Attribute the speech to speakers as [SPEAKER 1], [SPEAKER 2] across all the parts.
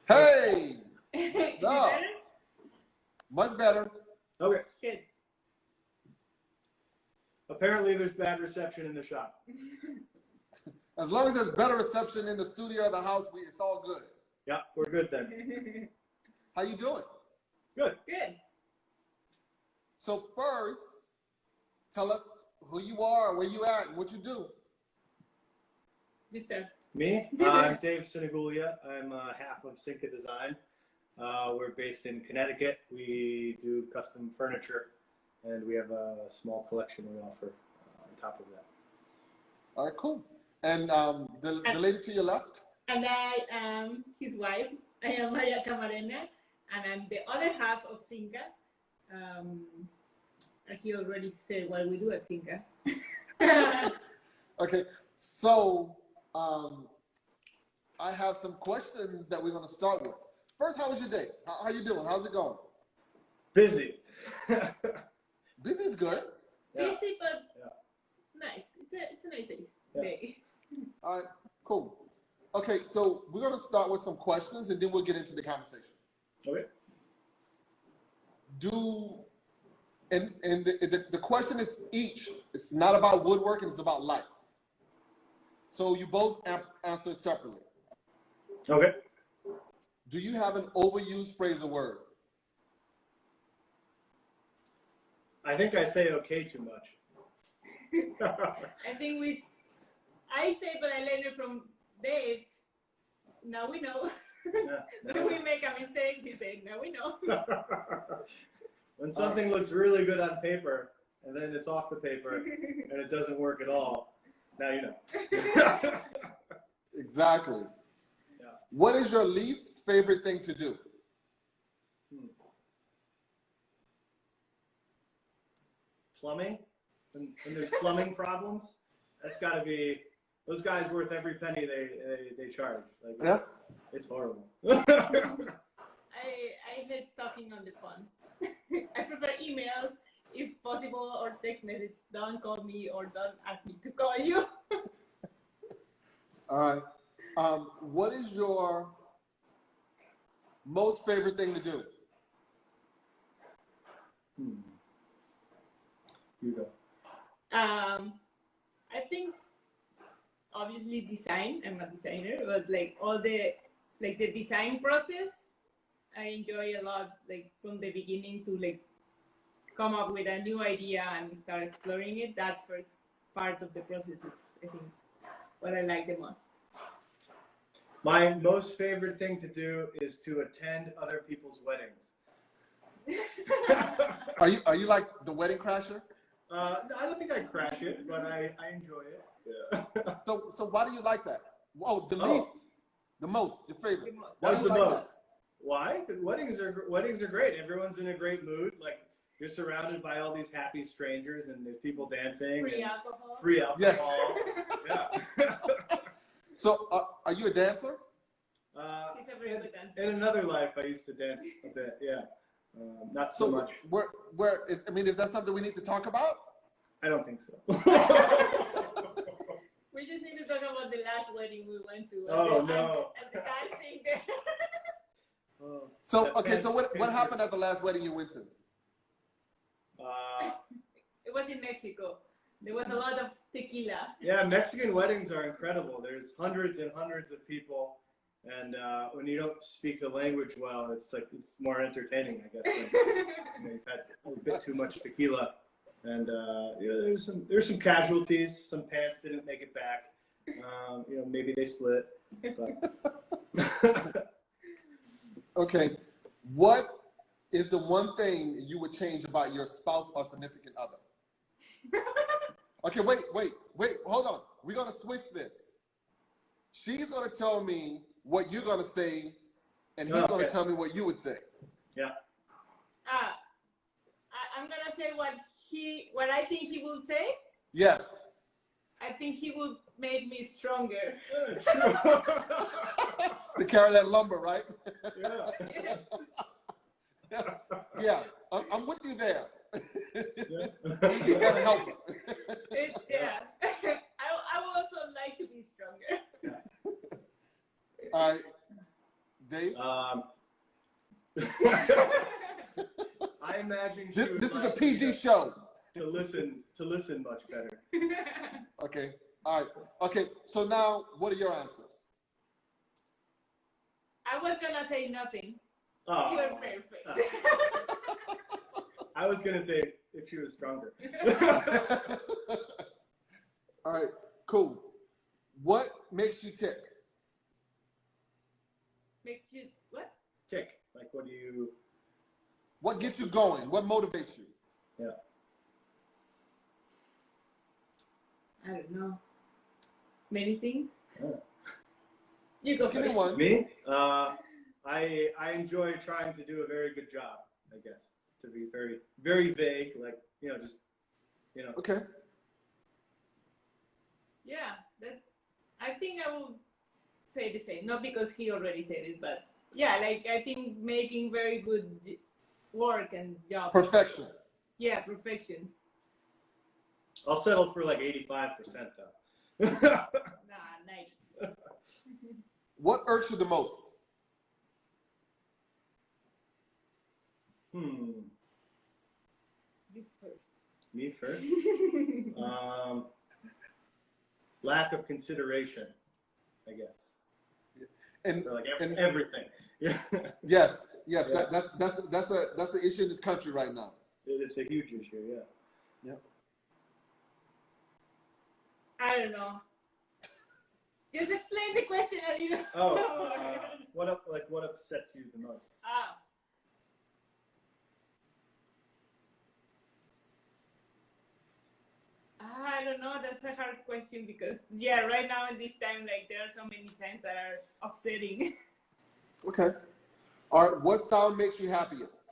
[SPEAKER 1] Hey!
[SPEAKER 2] Is it
[SPEAKER 1] What's up?
[SPEAKER 2] better?
[SPEAKER 1] Much better.
[SPEAKER 3] Okay.
[SPEAKER 2] Good.
[SPEAKER 3] Apparently, there's bad reception in the shop.
[SPEAKER 1] As long as there's better reception in the studio or the house, it's all good.
[SPEAKER 3] Yeah, we're good then.
[SPEAKER 1] How you doing?
[SPEAKER 3] Good.
[SPEAKER 2] Good.
[SPEAKER 1] So first, tell us who you are, where you at, and what you do.
[SPEAKER 2] You start.
[SPEAKER 3] Me? I'm Dave Sinagulia. I'm half of SinCa Design. We're based in Connecticut. We do custom furniture, and we have a small collection we offer on top of that.
[SPEAKER 1] All right, cool. And the lady to your left?
[SPEAKER 2] And I am his wife. I am Maria Camarena, and I'm the other half of SinCa. He already said what we do at SinCa.
[SPEAKER 1] Okay, so I have some questions that we're going to start with. First, how was your day? How you doing? How's it going?
[SPEAKER 3] Busy.
[SPEAKER 1] Busy is good.
[SPEAKER 3] Yeah.
[SPEAKER 2] Busy, but
[SPEAKER 3] Yeah.
[SPEAKER 2] nice. It's a nice
[SPEAKER 3] Yeah.
[SPEAKER 2] day.
[SPEAKER 1] All right, cool. Okay, so we're going to start with some questions, and then we'll get into the conversation.
[SPEAKER 3] Okay.
[SPEAKER 1] And the question is each. It's not about woodworking, it's about life. So you both answer separately.
[SPEAKER 3] Okay.
[SPEAKER 1] Do you have an overused phrase or word?
[SPEAKER 3] I think I say okay too much.
[SPEAKER 2] I think I say, but I learned it from Dave. Now we know.
[SPEAKER 3] Yeah.
[SPEAKER 2] When we make a mistake, we say, now we know.
[SPEAKER 3] When something looks really good on paper, and then it's off the paper, and it doesn't work at all, now you know.
[SPEAKER 1] Exactly.
[SPEAKER 3] Yeah.
[SPEAKER 1] What is your least favorite thing to do?
[SPEAKER 3] Plumbing? When there's plumbing problems, that's got to be, those guys worth every penny they charge. Like, it's horrible.
[SPEAKER 2] I hate talking on the phone. I prefer emails if possible, or text message. Don't call me or don't ask me to call you.
[SPEAKER 1] All right. What is your most favorite thing to do?
[SPEAKER 3] You go.
[SPEAKER 2] I think obviously design. I'm a designer, but like all the design process, I enjoy a lot. Like from the beginning to like come up with a new idea and start exploring it. That first part of the process is, I think, what I like the most.
[SPEAKER 3] My most favorite thing to do is to attend other people's weddings.
[SPEAKER 1] Are you like the wedding crasher?
[SPEAKER 3] I don't think I'd crash it, but I enjoy it. Yeah.
[SPEAKER 1] So why do you like that? Oh, the least, the most, your favorite.
[SPEAKER 2] The most.
[SPEAKER 1] Why do
[SPEAKER 3] That's
[SPEAKER 1] you
[SPEAKER 3] the
[SPEAKER 1] like
[SPEAKER 3] most.
[SPEAKER 1] that?
[SPEAKER 3] Why? Because weddings are great. Everyone's in a great mood. Like you're surrounded by all these happy strangers, and there's people dancing.
[SPEAKER 2] Free alcohol.
[SPEAKER 3] Free alcohol.
[SPEAKER 1] Yes.
[SPEAKER 3] Yeah.
[SPEAKER 1] So are you a dancer?
[SPEAKER 2] He's a very good dancer.
[SPEAKER 3] In another life, I used to dance a bit. Yeah. Not so much.
[SPEAKER 1] Is that something we need to talk about?
[SPEAKER 3] I don't think so.
[SPEAKER 2] We just need to talk about the last wedding we went to.
[SPEAKER 3] Oh, no.
[SPEAKER 2] And the dancing there.
[SPEAKER 1] So what happened at the last wedding you went to?
[SPEAKER 2] It was in Mexico. There was a lot of tequila.
[SPEAKER 3] Yeah, Mexican weddings are incredible. There's hundreds and hundreds of people, and when you don't speak the language well, it's more entertaining, I guess. You've had a bit too much tequila, and there's some casualties. Some pants didn't make it back. Maybe they split. But.
[SPEAKER 1] Okay, what is the one thing you would change about your spouse or significant other? Okay, wait, hold on. We're gonna switch this. She's gonna tell me what you're gonna say, and he's gonna tell me what you would say.
[SPEAKER 3] Yeah.
[SPEAKER 2] I'm gonna say what I think he will say.
[SPEAKER 1] Yes.
[SPEAKER 2] I think he will make me stronger.
[SPEAKER 1] To carry that lumber, right?
[SPEAKER 3] Yeah.
[SPEAKER 1] Yeah, I'm with you there.
[SPEAKER 3] Yeah.
[SPEAKER 1] You gotta help.
[SPEAKER 2] Yeah. I would also like to be stronger.
[SPEAKER 1] All right. Dave?
[SPEAKER 3] I imagine she would
[SPEAKER 1] This is a
[SPEAKER 3] like
[SPEAKER 1] PG show.
[SPEAKER 3] to listen much better.
[SPEAKER 1] Okay. All right. Okay. So now, what are your answers?
[SPEAKER 2] I was gonna say nothing.
[SPEAKER 3] Oh,
[SPEAKER 2] You're perfect.
[SPEAKER 3] I was gonna say if she was stronger.
[SPEAKER 1] All right. Cool. What makes you tick?
[SPEAKER 2] Makes you what?
[SPEAKER 3] Tick. Like, what do you?
[SPEAKER 1] What gets you going? What motivates you?
[SPEAKER 3] Yeah.
[SPEAKER 2] I don't know. Many things.
[SPEAKER 3] Oh.
[SPEAKER 2] You go
[SPEAKER 1] Give me
[SPEAKER 2] first.
[SPEAKER 1] one.
[SPEAKER 3] Me? I enjoy trying to do a very good job. I guess to be very very vague, like just
[SPEAKER 1] Okay.
[SPEAKER 2] Yeah, that. I think I will say the same. Not because he already said it, but yeah, like I think making very good work and job.
[SPEAKER 1] Perfection.
[SPEAKER 2] Yeah, perfection.
[SPEAKER 3] I'll settle for like 85% though.
[SPEAKER 2] Nah, 90.
[SPEAKER 1] What irks you the most?
[SPEAKER 2] You first.
[SPEAKER 3] Me first. Lack of consideration, I guess.
[SPEAKER 1] And,
[SPEAKER 3] For like
[SPEAKER 1] and
[SPEAKER 3] everything. Yeah.
[SPEAKER 1] yes,
[SPEAKER 3] Yeah.
[SPEAKER 1] that's an issue in this country right now.
[SPEAKER 3] It's a huge issue. Yeah.
[SPEAKER 1] Yep.
[SPEAKER 2] I don't know. Just explain the question as you.
[SPEAKER 3] Oh, what upsets you the most?
[SPEAKER 2] I don't know. That's a hard question because right now in this time, like there are so many times that are upsetting.
[SPEAKER 1] Okay. All right. What sound makes you happiest?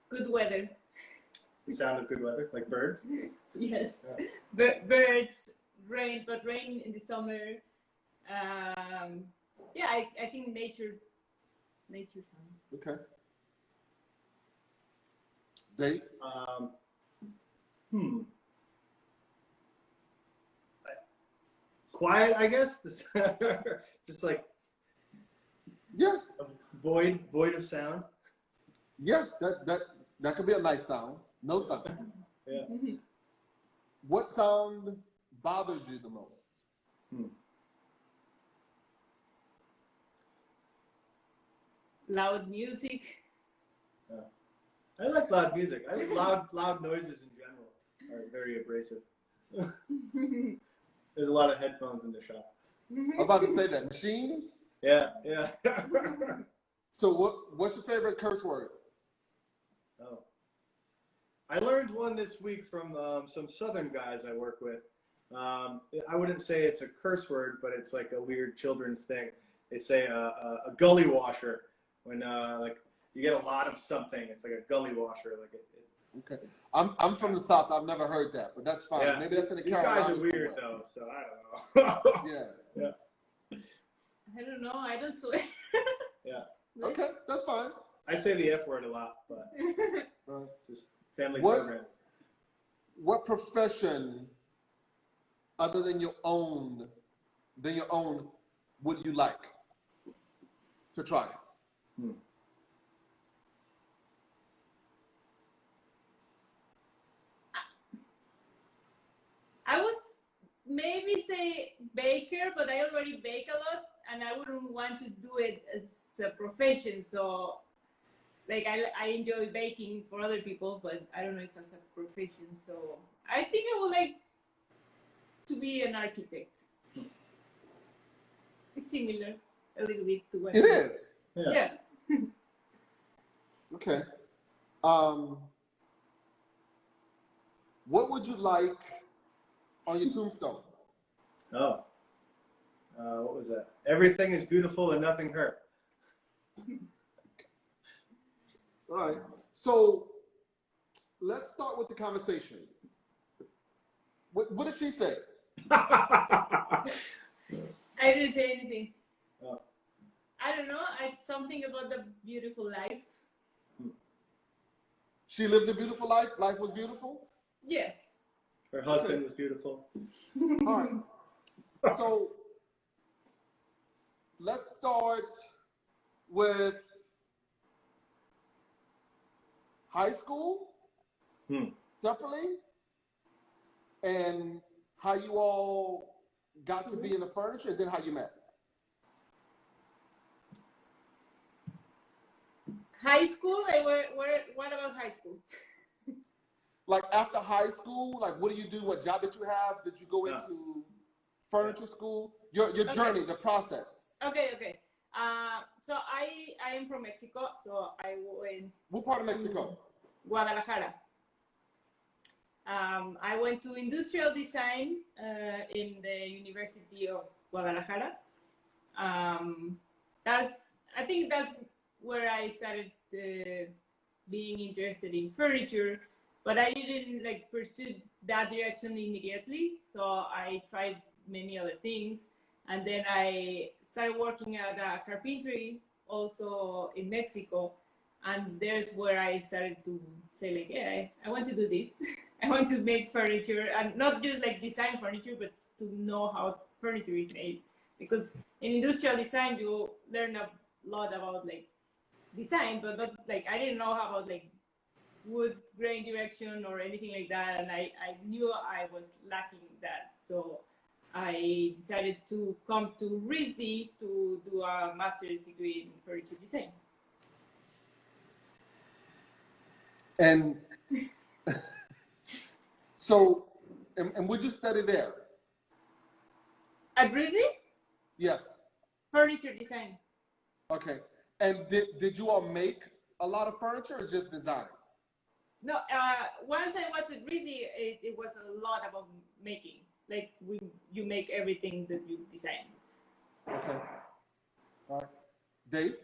[SPEAKER 2] Good weather.
[SPEAKER 3] The sound of good weather, like birds.
[SPEAKER 2] Yes.
[SPEAKER 3] Yeah.
[SPEAKER 2] Birds, rain, but rain in the summer. I think nature sounds.
[SPEAKER 1] Okay. Dave?
[SPEAKER 3] Quiet, I guess. Just like
[SPEAKER 1] Yeah.
[SPEAKER 3] a void of sound.
[SPEAKER 1] Yeah. That could be a nice sound. No sound.
[SPEAKER 3] Yeah.
[SPEAKER 1] What sound bothers you the most?
[SPEAKER 2] Loud music.
[SPEAKER 3] I like loud music. I think loud noises in general are very abrasive. There's a lot of headphones in the shop.
[SPEAKER 1] I was about to say that. Machines?
[SPEAKER 3] Yeah.
[SPEAKER 1] So what's your favorite curse word?
[SPEAKER 3] Oh. I learned one this week from some Southern guys I work with. I wouldn't say it's a curse word, but it's like a weird children's thing. They say a gully washer when like you get a lot of something. It's like a gully washer. Like
[SPEAKER 1] Okay. I'm from the South. I've never heard that, but that's fine.
[SPEAKER 3] Yeah.
[SPEAKER 1] Maybe that's in the
[SPEAKER 3] You
[SPEAKER 1] Carolinas.
[SPEAKER 3] guys are weird
[SPEAKER 1] somewhere.
[SPEAKER 3] though, so I don't know.
[SPEAKER 1] Yeah.
[SPEAKER 2] I don't know. I don't swear.
[SPEAKER 3] Yeah.
[SPEAKER 1] Okay, that's fine.
[SPEAKER 3] I say the F word a lot, but it's just family
[SPEAKER 1] What-
[SPEAKER 3] program.
[SPEAKER 1] What profession, other than your own, would you like to try?
[SPEAKER 2] I would maybe say baker, but I already bake a lot, and I wouldn't want to do it as a profession. So, like, I enjoy baking for other people, but I don't know if as a profession. So, I think I would like to be an architect. It's similar a little bit to what
[SPEAKER 1] It is.
[SPEAKER 2] Yeah.
[SPEAKER 1] Okay. What would you like on your tombstone?
[SPEAKER 3] Oh. What was that? Everything is beautiful and nothing hurt.
[SPEAKER 1] All right. So let's start with the conversation. What did she say?
[SPEAKER 2] I didn't say anything.
[SPEAKER 3] Oh.
[SPEAKER 2] I don't know. It's something about the beautiful life.
[SPEAKER 1] She lived a beautiful life. Life was beautiful.
[SPEAKER 2] Yes.
[SPEAKER 3] Her husband was beautiful.
[SPEAKER 1] All right. So let's start with high school separately, and how you all got to be in the furniture, and then how you met.
[SPEAKER 2] High school? Like, what about high school?
[SPEAKER 1] Like after high school, like what do you do? What job did you have? Did you go into furniture school? Your journey, the process.
[SPEAKER 2] Okay. So I am from Mexico, so I went.
[SPEAKER 1] What part of Mexico?
[SPEAKER 2] Guadalajara. I went to industrial design in the University of Guadalajara. I think that's where I started being interested in furniture, but I didn't like pursue that direction immediately. So I tried many other things, and then I started working at a carpentry also in Mexico, and there's where I started to say like, yeah, I want to do this. I want to make furniture, and not just like design furniture, but to know how furniture is made. Because in industrial design, you learn a lot about like design, but not like, I didn't know about like wood grain direction or anything like that, and I knew I was lacking that. So I decided to come to RISD to do a master's degree in furniture design.
[SPEAKER 1] And so, and would you study there?
[SPEAKER 2] At RISD?
[SPEAKER 1] Yes.
[SPEAKER 2] Furniture design.
[SPEAKER 1] Okay. And did you all make a lot of furniture or just design?
[SPEAKER 2] No, once I was at RISD, it was a lot about making. Like you make everything that you design.
[SPEAKER 1] Okay. All right. Dave?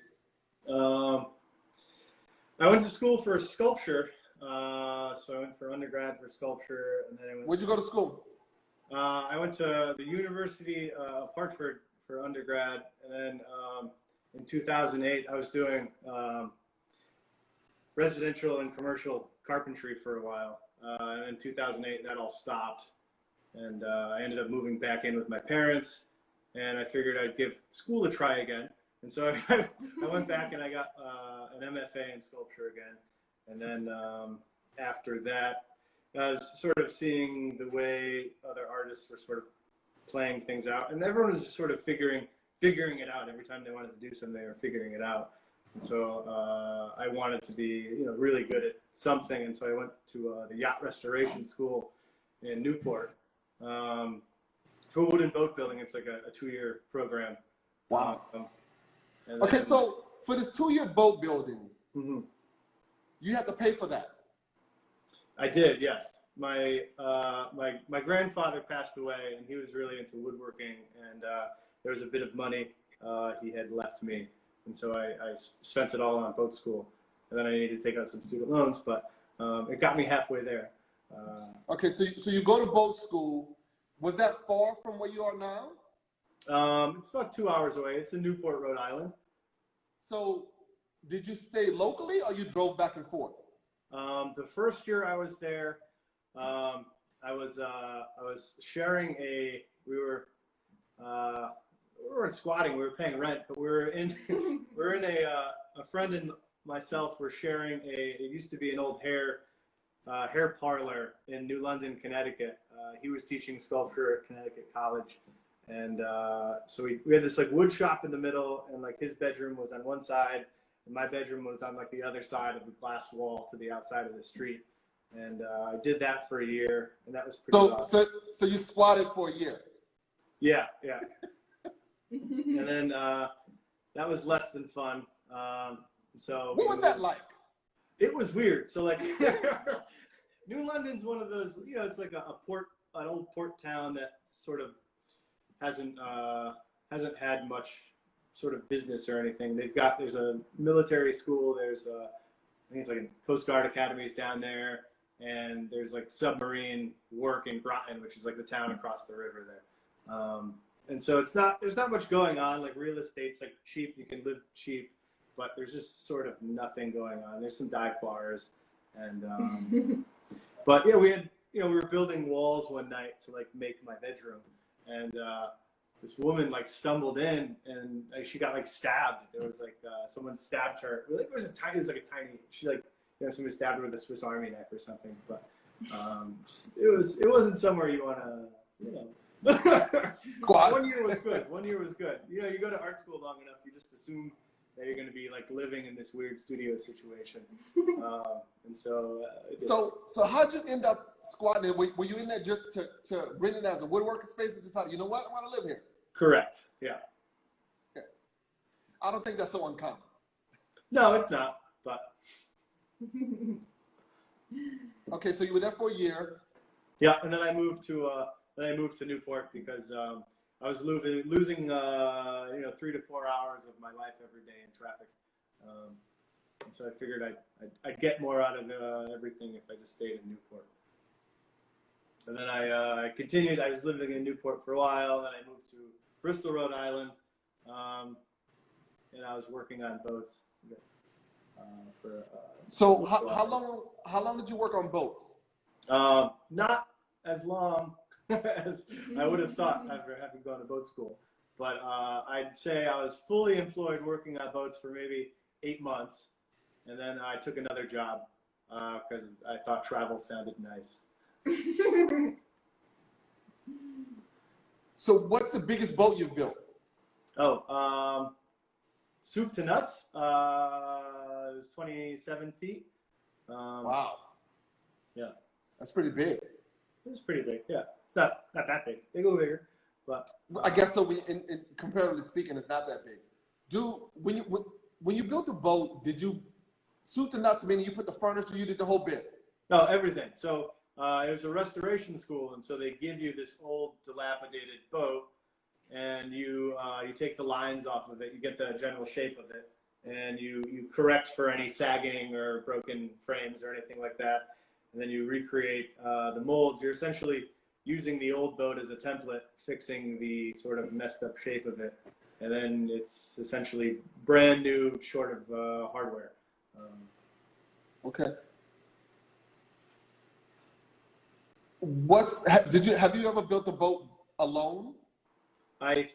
[SPEAKER 3] I went to school for sculpture. So I went for undergrad for sculpture, and then I went.
[SPEAKER 1] Where'd you go to school?
[SPEAKER 3] I went to the University of Hartford for undergrad, and then in 2008 I was doing residential and commercial carpentry for a while. And in 2008 that all stopped, and I ended up moving back in with my parents, and I figured I'd give school a try again. And so I went back and I got an MFA in sculpture again. And then after that, I was sort of seeing the way other artists were sort of playing things out. And everyone was just sort of figuring it out. Every time they wanted to do something, they were figuring it out. And so I wanted to be, really good at something. And so I went to the yacht restoration school in Newport for wood and boat building. It's like a 2-year program.
[SPEAKER 1] Wow.
[SPEAKER 3] Then,
[SPEAKER 1] okay, so for this 2-year boat building,
[SPEAKER 3] mm-hmm.
[SPEAKER 1] You have to pay for that.
[SPEAKER 3] I did, yes. My grandfather passed away, and he was really into woodworking, and there was a bit of money he had left me, and so I spent it all on boat school, and then I needed to take out some student loans, but it got me halfway there.
[SPEAKER 1] Okay, so you go to boat school. Was that far from where you are now?
[SPEAKER 3] It's about 2 hours away. It's in Newport, Rhode Island.
[SPEAKER 1] So did you stay locally, or you drove back and forth?
[SPEAKER 3] The first year I was there, I was sharing we weren't squatting, we were paying rent, but we were in a friend and myself were sharing it used to be an old hair parlor in New London, Connecticut. He was teaching sculpture at Connecticut College. And so we had this like wood shop in the middle, and like his bedroom was on one side, and my bedroom was on like the other side of the glass wall to the outside of the street. And I did that for a year, and that was pretty awesome.
[SPEAKER 1] So you squatted for a year?
[SPEAKER 3] Yeah. And then that was less than fun. So
[SPEAKER 1] what was that like?
[SPEAKER 3] It was weird. So like New London's one of those, it's like an old port town that sort of hasn't had much sort of business or anything. There's a military school, there's I think it's like Coast Guard academies down there, and there's like submarine work in Groton, which is like the town across the river there. And so there's not much going on. Like real estate's like cheap, you can live cheap, but there's just sort of nothing going on. There's some dive bars, and but yeah, we were building walls one night to like make my bedroom, and this woman like stumbled in and like, she got like stabbed. There was like someone stabbed her. It was like a tiny. She like somebody stabbed her with a Swiss Army knife or something. But it wasn't somewhere you want to. One year was good. You go to art school long enough, you just assume that you're going to be like living in this weird studio situation. And so
[SPEAKER 1] how'd you end up squatting? Were you in there just to rent it as a woodworking space and decide, you know what, I want to live here?
[SPEAKER 3] Correct. Yeah.
[SPEAKER 1] Okay. I don't think that's so uncommon.
[SPEAKER 3] No, it's not. But
[SPEAKER 1] okay, so you were there for a year.
[SPEAKER 3] Yeah, and then I moved to Newport because I was losing 3 to 4 hours of my life every day in traffic. And so I figured I'd get more out of everything if I just stayed in Newport. And then I continued. I was living in Newport for a while. Then I moved to Bristol, Rhode Island, and I was working on boats.
[SPEAKER 1] So how long did you work on boats?
[SPEAKER 3] Not as long as I would have thought after having gone to boat school. But I'd say I was fully employed working on boats for maybe 8 months. And then I took another job because I thought travel sounded nice.
[SPEAKER 1] So what's the biggest boat you've built?
[SPEAKER 3] Oh, soup to nuts. It was 27 feet.
[SPEAKER 1] Wow.
[SPEAKER 3] Yeah.
[SPEAKER 1] That's pretty big.
[SPEAKER 3] It was pretty big. Yeah. It's not that big. They go bigger. But
[SPEAKER 1] I guess so. In comparatively speaking, it's not that big. When you built the boat, did you soup to nuts? Meaning you put the furniture, you did the whole bit.
[SPEAKER 3] No, everything. So it was a restoration school, and so they give you this old, dilapidated boat, and you take the lines off of it. You get the general shape of it, and you correct for any sagging or broken frames or anything like that, and then you recreate the molds. You're essentially using the old boat as a template, fixing the sort of messed up shape of it, and then it's essentially brand new, short of hardware.
[SPEAKER 1] Okay. Have you ever built a boat alone?
[SPEAKER 3] I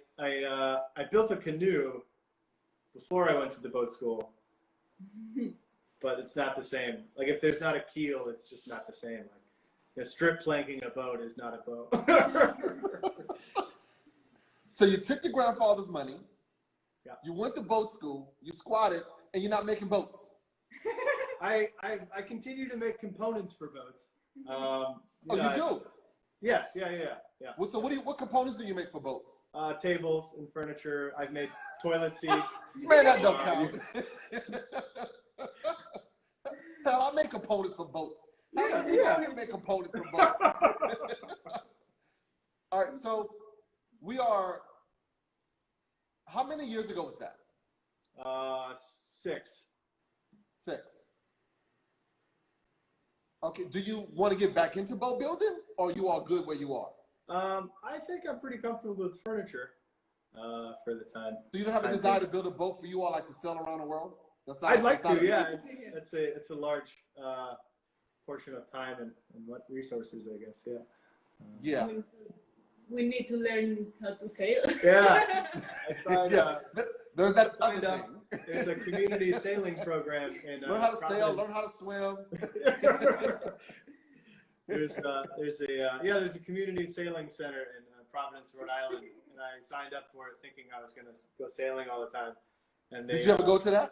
[SPEAKER 3] built a canoe before I went to the boat school, but it's not the same. Like if there's not a keel, it's just not the same. Like strip planking a boat is not a boat.
[SPEAKER 1] So you took your grandfather's money.
[SPEAKER 3] Yeah.
[SPEAKER 1] You went to boat school. You squatted, and you're not making boats.
[SPEAKER 3] I continue to make components for boats.
[SPEAKER 1] You do?
[SPEAKER 3] Yes, yeah.
[SPEAKER 1] Well, so what components do you make for boats?
[SPEAKER 3] Tables and furniture. I've made toilet seats.
[SPEAKER 1] Man, that don't count. Hell, I make components for boats.
[SPEAKER 3] Yeah.
[SPEAKER 1] You make components for boats. All right, so we are. How many years ago was that?
[SPEAKER 3] 6.
[SPEAKER 1] 6. Okay, do you want to get back into boat building, or are you all good where you are?
[SPEAKER 3] I think I'm pretty comfortable with furniture for the time.
[SPEAKER 1] So you don't have a desire to build a boat for you all, like to sail around the world?
[SPEAKER 3] I'd like to, yeah. It's a large portion of time and what resources, I guess, yeah.
[SPEAKER 1] Yeah.
[SPEAKER 2] We need to learn how to sail.
[SPEAKER 3] Yeah. I tried,
[SPEAKER 1] there's that other thing.
[SPEAKER 3] There's a community sailing program in
[SPEAKER 1] learn how to sail, learn how to swim.
[SPEAKER 3] There's a community sailing center in Providence, Rhode Island, and I signed up for it thinking I was going to go sailing all the time. And
[SPEAKER 1] did you ever go to that?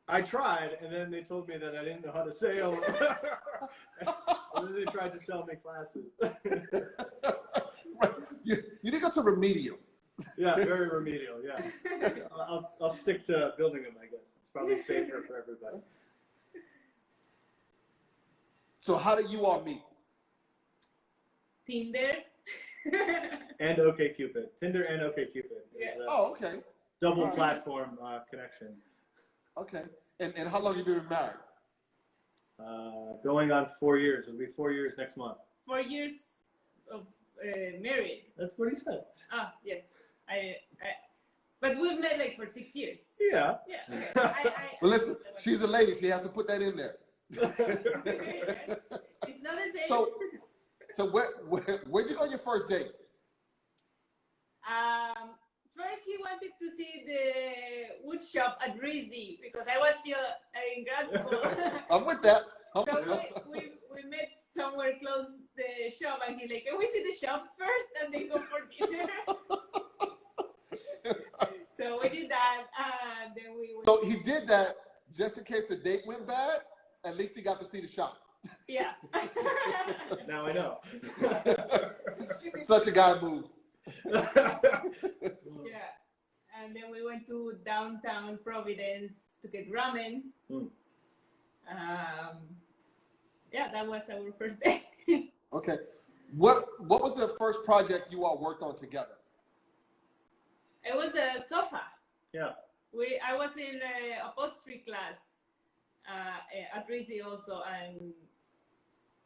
[SPEAKER 3] I tried, and then they told me that I didn't know how to sail. And then they tried to sell me classes.
[SPEAKER 1] You didn't go to remedial.
[SPEAKER 3] Yeah, very remedial, yeah. I'll stick to building them, I guess. It's probably safer for everybody.
[SPEAKER 1] So how did you all meet?
[SPEAKER 2] Tinder.
[SPEAKER 3] And OkCupid. Tinder and OkCupid.
[SPEAKER 1] Oh, okay.
[SPEAKER 3] Double platform connection.
[SPEAKER 1] Okay. And how long have you been married?
[SPEAKER 3] Going on 4 years. It'll be 4 years next month.
[SPEAKER 2] 4 years of married.
[SPEAKER 3] That's what he said.
[SPEAKER 2] Ah, yeah. But we've met like for 6 years.
[SPEAKER 3] Yeah.
[SPEAKER 2] Yeah. Okay.
[SPEAKER 1] Well, listen, she's a lady. She has to put that in there.
[SPEAKER 2] It's not the same.
[SPEAKER 1] So where'd you go on your first date?
[SPEAKER 2] wanted to see the wood shop at Rizzi because I was still in grad school.
[SPEAKER 1] I'm with that.
[SPEAKER 2] So we met somewhere close the shop, and he's like, "Can we see the shop first, and then go for dinner?" So we did that, and then we went.
[SPEAKER 1] So he did that just in case the date went bad. At least he got to see the shop.
[SPEAKER 2] Yeah.
[SPEAKER 3] Now I know.
[SPEAKER 1] Such a guy move.
[SPEAKER 2] Yeah. And then we went to downtown Providence to get ramen.
[SPEAKER 3] Mm.
[SPEAKER 2] Yeah, that was our first day.
[SPEAKER 1] Okay. What was the first project you all worked on together?
[SPEAKER 2] It was a sofa.
[SPEAKER 3] Yeah.
[SPEAKER 2] I was in a upholstery class at Rizzi also, and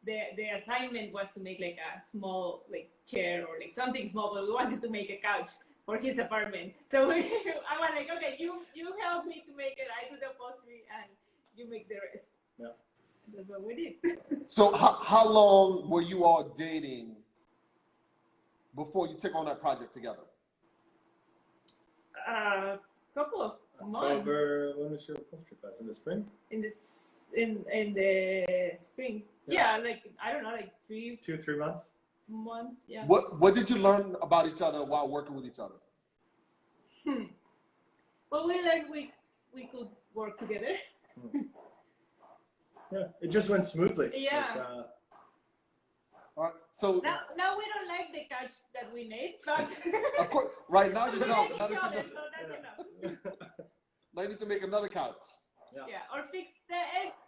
[SPEAKER 2] the assignment was to make like a small like chair or like something small, but we wanted to make a couch for his apartment. So I was like, okay, you help me to make it. I do the upholstery and you make the rest.
[SPEAKER 3] Yeah.
[SPEAKER 2] That's what we did.
[SPEAKER 1] So how long were you all dating before you took on that project together?
[SPEAKER 2] Couple of months.
[SPEAKER 3] October. When was your upholstery class? In the spring?
[SPEAKER 2] In the spring. Yeah, like I don't know, like
[SPEAKER 3] 2-3 months.
[SPEAKER 2] months. Yeah.
[SPEAKER 1] What did you learn about each other while working with each other?
[SPEAKER 2] Well, we learned we could work together.
[SPEAKER 3] Yeah, it just went smoothly.
[SPEAKER 2] Yeah.
[SPEAKER 3] Like,
[SPEAKER 1] All right. So
[SPEAKER 2] Now we don't like the couch that we made, but
[SPEAKER 1] of course, right now you
[SPEAKER 2] we
[SPEAKER 1] don't.
[SPEAKER 2] like
[SPEAKER 1] Now
[SPEAKER 2] each
[SPEAKER 1] that
[SPEAKER 2] other,
[SPEAKER 1] you know,
[SPEAKER 2] so that's enough.
[SPEAKER 1] now you need to make another couch.
[SPEAKER 2] Yeah, or fix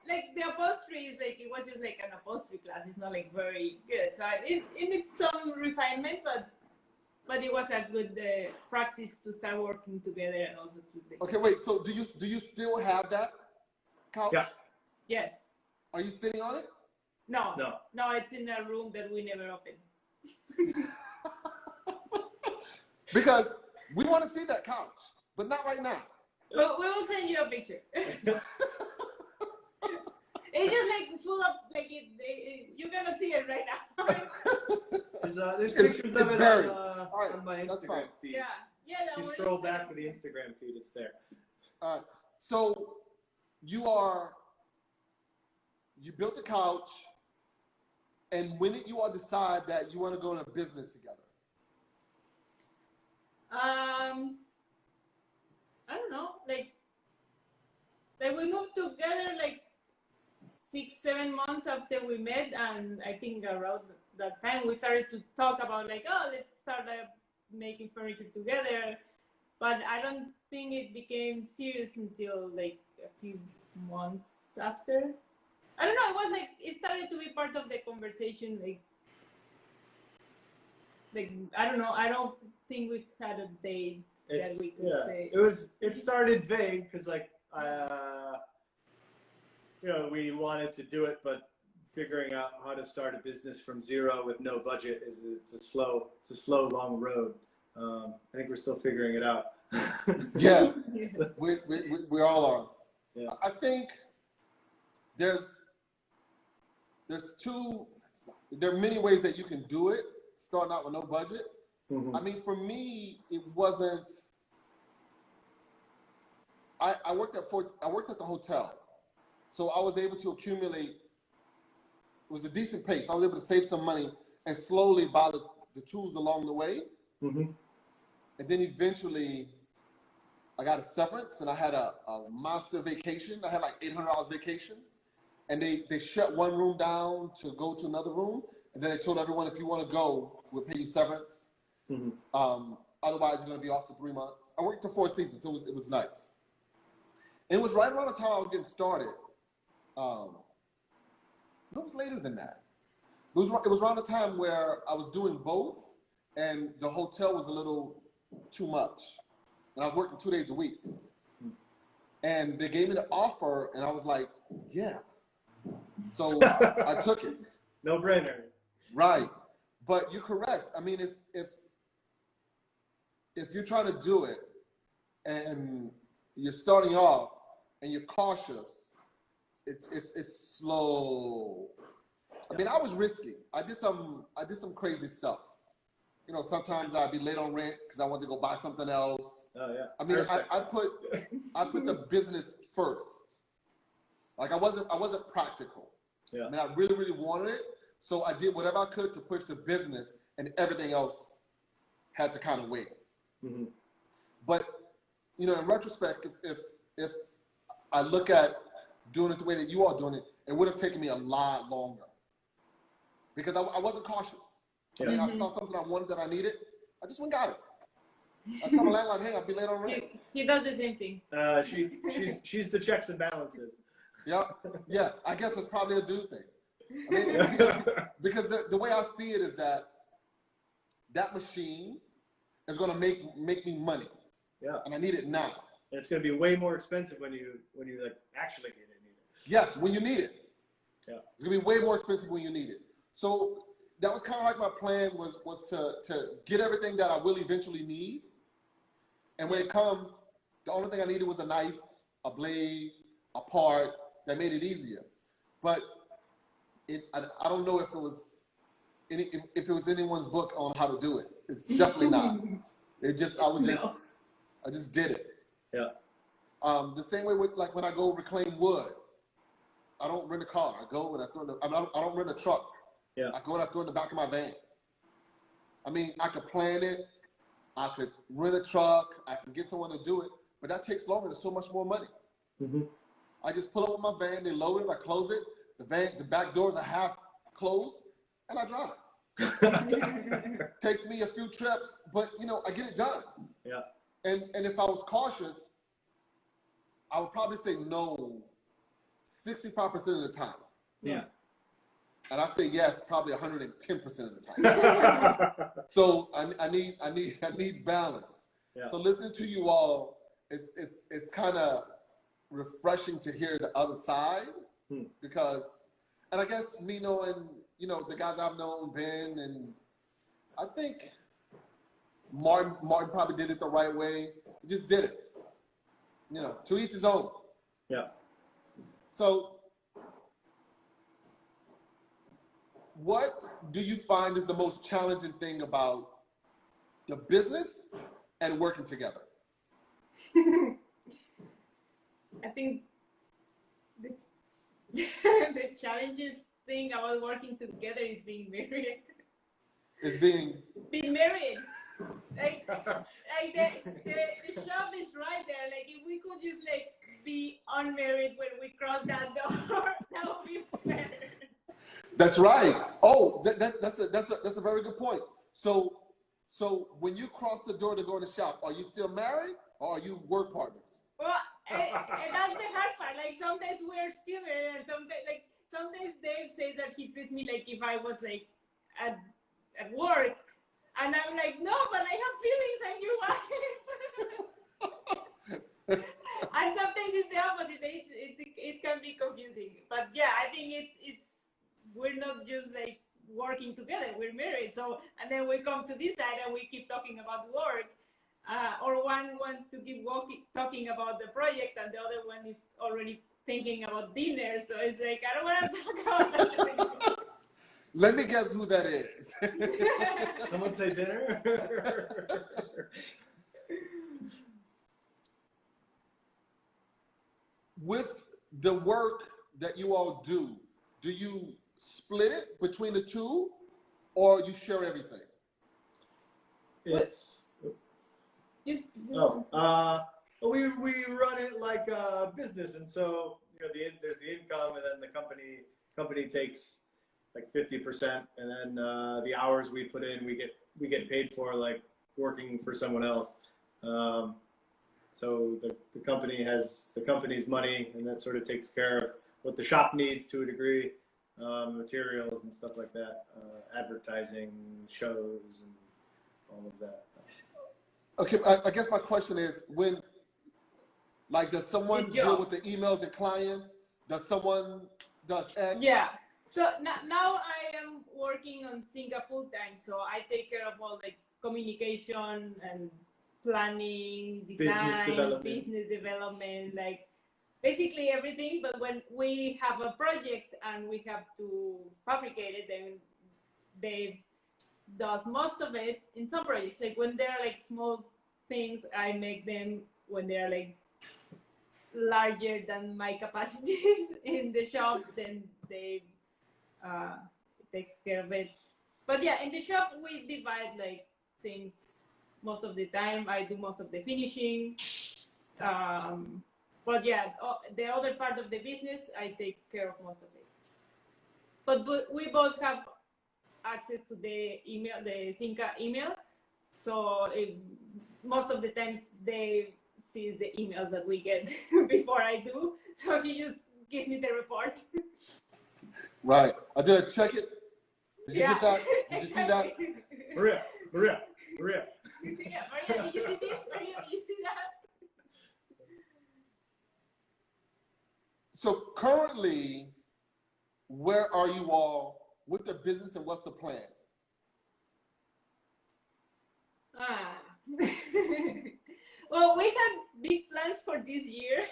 [SPEAKER 2] like the upholstery is like, it was just like an upholstery class. It's not like very good, so it needs some refinement, but it was a good practice to start working together and also to.
[SPEAKER 1] Okay, wait. So do you still have that couch?
[SPEAKER 3] Yeah.
[SPEAKER 2] Yes.
[SPEAKER 1] Are you sitting on it?
[SPEAKER 2] No.
[SPEAKER 3] No.
[SPEAKER 2] No, it's in a room that we never opened.
[SPEAKER 1] Because we want to see that couch, but not right now.
[SPEAKER 2] But we will send you a picture. It's just like full of like you're gonna see it right now.
[SPEAKER 3] there's pictures of it
[SPEAKER 1] buried.
[SPEAKER 3] on my Instagram feed.
[SPEAKER 2] Yeah.
[SPEAKER 3] If you scroll back to the Instagram feed, it's there.
[SPEAKER 1] All right. So you built the couch, and when did you all decide that you want to go into business together?
[SPEAKER 2] I don't know, like we moved together like 6-7 months after we met, and I think around that time we started to talk about like, oh, let's start making furniture together. But I don't think it became serious until like a few months after. I don't know. It was like it started to be part of the conversation. Like I don't know. I don't think we had a date that we could say.
[SPEAKER 3] It started vague because like we wanted to do it, but figuring out how to start a business from zero with no budget it's a slow long road. I think we're still figuring it out.
[SPEAKER 1] Yeah, we all are.
[SPEAKER 3] Yeah.
[SPEAKER 1] I think there are many ways that you can do it, starting out with no budget.
[SPEAKER 3] Mm-hmm.
[SPEAKER 1] I mean, for me, it wasn't. I worked at the hotel, so I was able to accumulate. It was a decent pace. I was able to save some money and slowly buy the tools along the way.
[SPEAKER 3] Mm-hmm.
[SPEAKER 1] And then eventually, I got a severance, and I had a monster vacation. I had like $800 vacation, and they shut one room down to go to another room, and then they told everyone, if you want to go, we'll pay you severance.
[SPEAKER 3] Mm-hmm.
[SPEAKER 1] Otherwise, you're going to be off for 3 months. I worked to 4 seasons, so it was nice. And it was right around the time I was getting started. It was later than that. It was around the time where I was doing both, and the hotel was a little too much. And I was working 2 days a week. And they gave me the offer, and I was like, yeah. So I took it.
[SPEAKER 3] No brainer.
[SPEAKER 1] Right. But you're correct. I mean, if you're trying to do it and you're starting off and you're cautious, it's slow. I mean, I was risky. I did some crazy stuff. you know, sometimes I'd be late on rent because I wanted to go buy something else.
[SPEAKER 3] Oh yeah.
[SPEAKER 1] I mean, I put the business first. Like I wasn't practical.
[SPEAKER 3] Yeah.
[SPEAKER 1] I mean, I really, really wanted it. So I did whatever I could to push the business, and everything else had to kind of wait.
[SPEAKER 3] Mm-hmm.
[SPEAKER 1] But, you know, in retrospect, if I look at doing it the way that you are doing it, it would have taken me a lot longer. Because I wasn't cautious.
[SPEAKER 3] Yeah.
[SPEAKER 1] I mean, I saw something I wanted that I needed. I just went and got it. I told the landlord, hey, I'll be late on rent.
[SPEAKER 2] He does the same thing.
[SPEAKER 3] She's the checks and balances.
[SPEAKER 1] Yeah. I guess it's probably a dude thing. I mean, because the way I see it is that machine is going to make me money.
[SPEAKER 3] Yeah.
[SPEAKER 1] And I need it now.
[SPEAKER 3] And it's going to be way more expensive when you like actually need it.
[SPEAKER 1] Yes, when you need it.
[SPEAKER 3] Yeah.
[SPEAKER 1] It's going to be way more expensive when you need it. So that was kind of like my plan was to get everything that I will eventually need. And when it comes, the only thing I needed was a knife, a blade, a part that made it easier. But I don't know if it was anyone's book on how to do it. It's definitely not. I just did it.
[SPEAKER 3] Yeah.
[SPEAKER 1] The same way with like when I go reclaim wood. I don't rent a car. I go and I don't rent a truck.
[SPEAKER 3] Yeah.
[SPEAKER 1] I go and I throw it in the back of my van. I mean, I could plan it. I could rent a truck. I can get someone to do it, but that takes longer. There's so much more money.
[SPEAKER 3] Mm-hmm.
[SPEAKER 1] I just pull up with my van. They load it. I close it. The back doors are half closed, and I drive. Takes me a few trips, but you know, I get it done.
[SPEAKER 3] Yeah.
[SPEAKER 1] And if I was cautious, I would probably say no 65% of the time.
[SPEAKER 2] Yeah.
[SPEAKER 1] And I say yes probably 110% of the time. So I need balance.
[SPEAKER 3] Yeah.
[SPEAKER 1] So listening to you all, it's kind of refreshing to hear the other side because, and I guess me knowing, you know, the guys I've known, Ben, and I think Martin probably did it the right way. He just did it. You know, to each his own.
[SPEAKER 3] Yeah.
[SPEAKER 1] So what do you find is the most challenging thing about the business and working together?
[SPEAKER 2] I think the challenges thing about working together is being married.
[SPEAKER 1] It's being
[SPEAKER 2] married. Like the shop is right there. Like if we could just like be unmarried when we cross that door, that would be better.
[SPEAKER 1] That's right. Oh, that's a very good point. So when you cross the door to go in the shop, are you still married or are you work partners?
[SPEAKER 2] Well, and that's the hard part. Like sometimes we're still married, and sometimes Dave says that he treats me like if I was like at work, and I'm like, no, but I have feelings. I'm your wife. And sometimes it's the opposite. It can be confusing. But yeah, I think it's we're not just like working together. We're married. So and then we come to this side and we keep talking about work. Or one wants to keep talking about the project, and the other one is already thinking about dinner. So it's like, I don't want to talk about that anymore.
[SPEAKER 1] Let me guess who that is.
[SPEAKER 3] Someone say dinner?
[SPEAKER 1] With the work that you all do you split it between the two or you share everything?
[SPEAKER 3] It's...
[SPEAKER 2] Just
[SPEAKER 3] we run it like a business, and so you know there's the income, and then the company takes like 50%, and then the hours we put in, we get paid for like working for someone else. So the company has the company's money, and that sort of takes care of what the shop needs to a degree, materials and stuff like that, advertising, shows, and all of that.
[SPEAKER 1] Okay, I guess my question is does someone deal with the emails and clients? Does someone does X?
[SPEAKER 2] Yeah. So now I am working on SinCa full time. So I take care of all like communication and planning, design, business development, like basically everything. But when we have a project and we have to fabricate it, then does most of it in some projects. Like when they're like small things, I make them when they're like larger than my capacities in the shop, then they takes care of it. But yeah, in the shop we divide like things most of the time. I do most of the finishing. But yeah, the other part of the business, I take care of most of it. But we both have access to the email, the SinCa email. So most of the times they sees the emails that we get before I do. So he just gives me the report.
[SPEAKER 1] Right. I did check it. Did you get that? Did you see that?
[SPEAKER 3] Maria.
[SPEAKER 2] Yeah, Maria, did you see this? Maria, did you see that?
[SPEAKER 1] So currently, where are you all with the business and what's the plan?
[SPEAKER 2] Well, we had big plans for this year.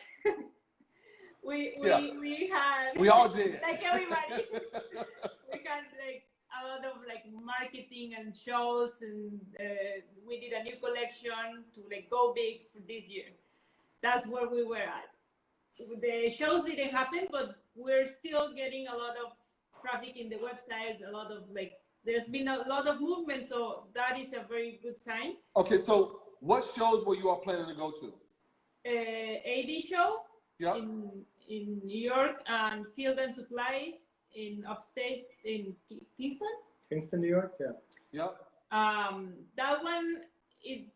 [SPEAKER 2] we had.
[SPEAKER 1] We all did.
[SPEAKER 2] Like everybody. We had like a lot of like marketing and shows, and we did a new collection to like go big for this year. That's where we were at. The shows didn't happen, but we're still getting a lot of traffic in the website, a lot of like, there's been a lot of movement, so that is a very good sign.
[SPEAKER 1] Okay, so what shows were you all planning to go to?
[SPEAKER 2] AD show in New York, and Field and Supply in upstate in Kingston,
[SPEAKER 3] New York. Yeah.
[SPEAKER 2] That one, it's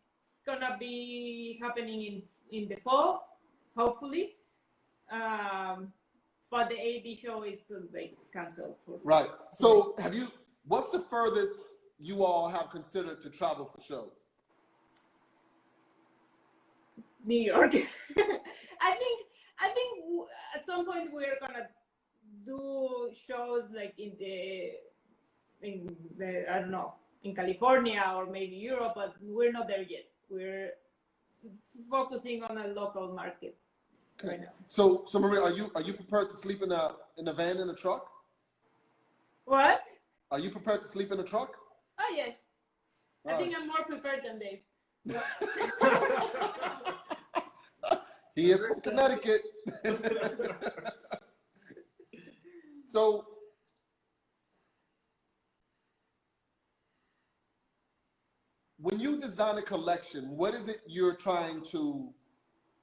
[SPEAKER 2] gonna be happening in the fall, hopefully. But the AD show is like canceled.
[SPEAKER 1] Right. So what's the furthest you all have considered to travel for shows?
[SPEAKER 2] New York. I think at some point we're gonna do shows like in the I don't know, in California or maybe Europe, but we're not there yet. We're focusing on a local market right now.
[SPEAKER 1] So Maria, are you prepared to sleep in a van in a truck?
[SPEAKER 2] What?
[SPEAKER 1] Are you prepared to sleep in a truck?
[SPEAKER 2] Oh yes. I think I'm more prepared than Dave.
[SPEAKER 1] He is from Connecticut. So, when you design a collection, what is it you're trying to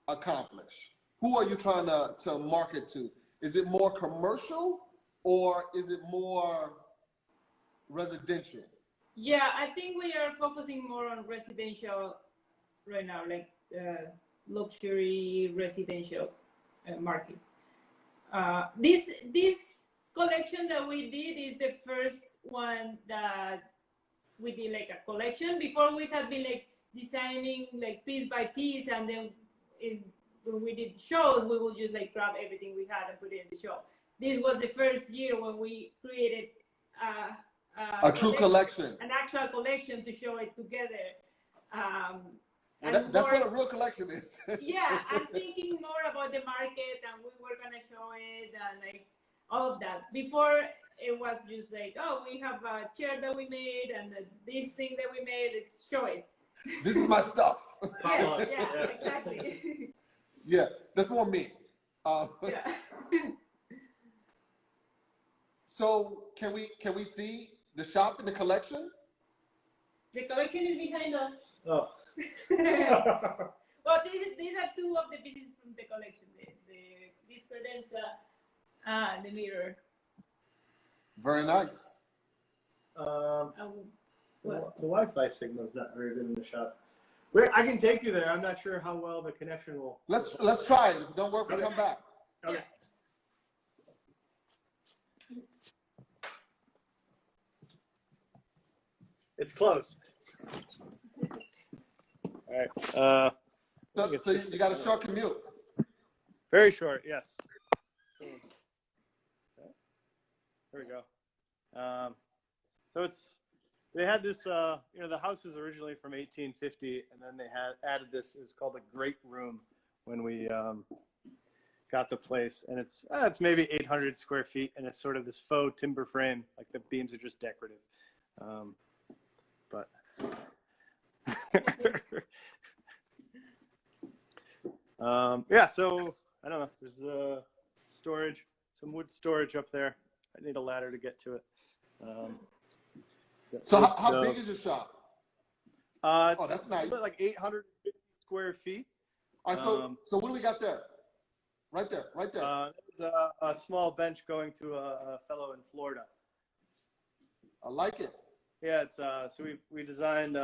[SPEAKER 1] accomplish? Who are you trying to market to? Is it more commercial or is it more residential?
[SPEAKER 2] Yeah, I think we are focusing more on residential right now, like luxury residential market. This collection that we did is the first one that we did like a collection. Before we had been like designing like piece by piece, and then when we did shows, we would just like grab everything we had and put it in the show. This was the first year when we created
[SPEAKER 1] a true collection,
[SPEAKER 2] an actual collection to show it together.
[SPEAKER 1] That's what a real collection is.
[SPEAKER 2] Yeah, I'm thinking more about the market, and we were gonna show it and like all of that. Before it was just like, oh, we have a chair that we made and this thing that we made. Let's show it.
[SPEAKER 1] This is my stuff.
[SPEAKER 2] Yeah, exactly.
[SPEAKER 1] Yeah, that's more me.
[SPEAKER 2] Yeah.
[SPEAKER 1] So can we see the shop in the collection?
[SPEAKER 2] The collection is behind us.
[SPEAKER 3] Oh.
[SPEAKER 2] Well, these are two of the pieces from the collection: this credenza and the mirror.
[SPEAKER 1] Very nice.
[SPEAKER 3] The Wi-Fi signal is not very good in the shop. I can take you there. I'm not sure how well the connection will.
[SPEAKER 1] Let's try it. If it don't work, we'll come back.
[SPEAKER 3] Okay.
[SPEAKER 2] Yeah.
[SPEAKER 3] It's close. All right.
[SPEAKER 1] So you got a short commute.
[SPEAKER 3] Very short, yes. So, okay. There we go. So they had this, the house is originally from 1850, and then they added this. It was called a great room when we got the place, and it's maybe 800 square feet, and it's sort of this faux timber frame, like the beams are just decorative. but yeah. So I don't know. There's storage, some wood storage up there. I need a ladder to get to it.
[SPEAKER 1] So how big is your shop?
[SPEAKER 3] It's
[SPEAKER 1] that's nice.
[SPEAKER 3] Like 850 square feet.
[SPEAKER 1] All right, so what do we got there? Right there.
[SPEAKER 3] There's a small bench going to a fellow in Florida.
[SPEAKER 1] I like it.
[SPEAKER 3] Yeah, it's so we designed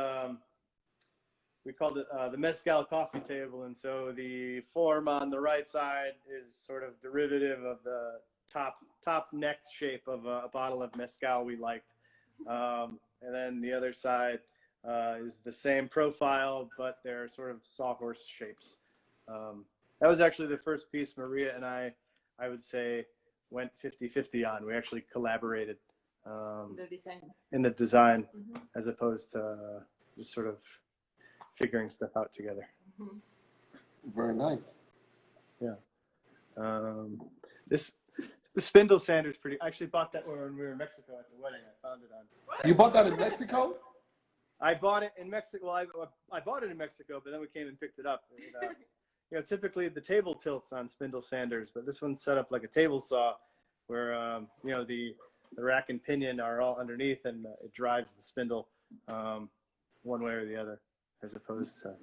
[SPEAKER 3] we called it the Mezcal coffee table, and so the form on the right side is sort of derivative of the top neck shape of a bottle of Mezcal we liked, and then the other side is the same profile, but they're sort of sawhorse shapes. That was actually the first piece Maria and I would say, went 50-50 on. We actually collaborated in the design, mm-hmm. as opposed to just sort of figuring stuff out together.
[SPEAKER 1] Mm-hmm. Very nice.
[SPEAKER 3] Yeah. This Spindle Sander is pretty. I actually bought that when we were in Mexico at the wedding. I found it on.
[SPEAKER 1] You bought that in Mexico?
[SPEAKER 3] I bought it in Mexico. Well, I bought it in Mexico, but then we came and picked it up. And, typically the table tilts on Spindle Sanders, but this one's set up like a table saw, where the rack and pinion are all underneath, and it drives the spindle one way or the other, as opposed to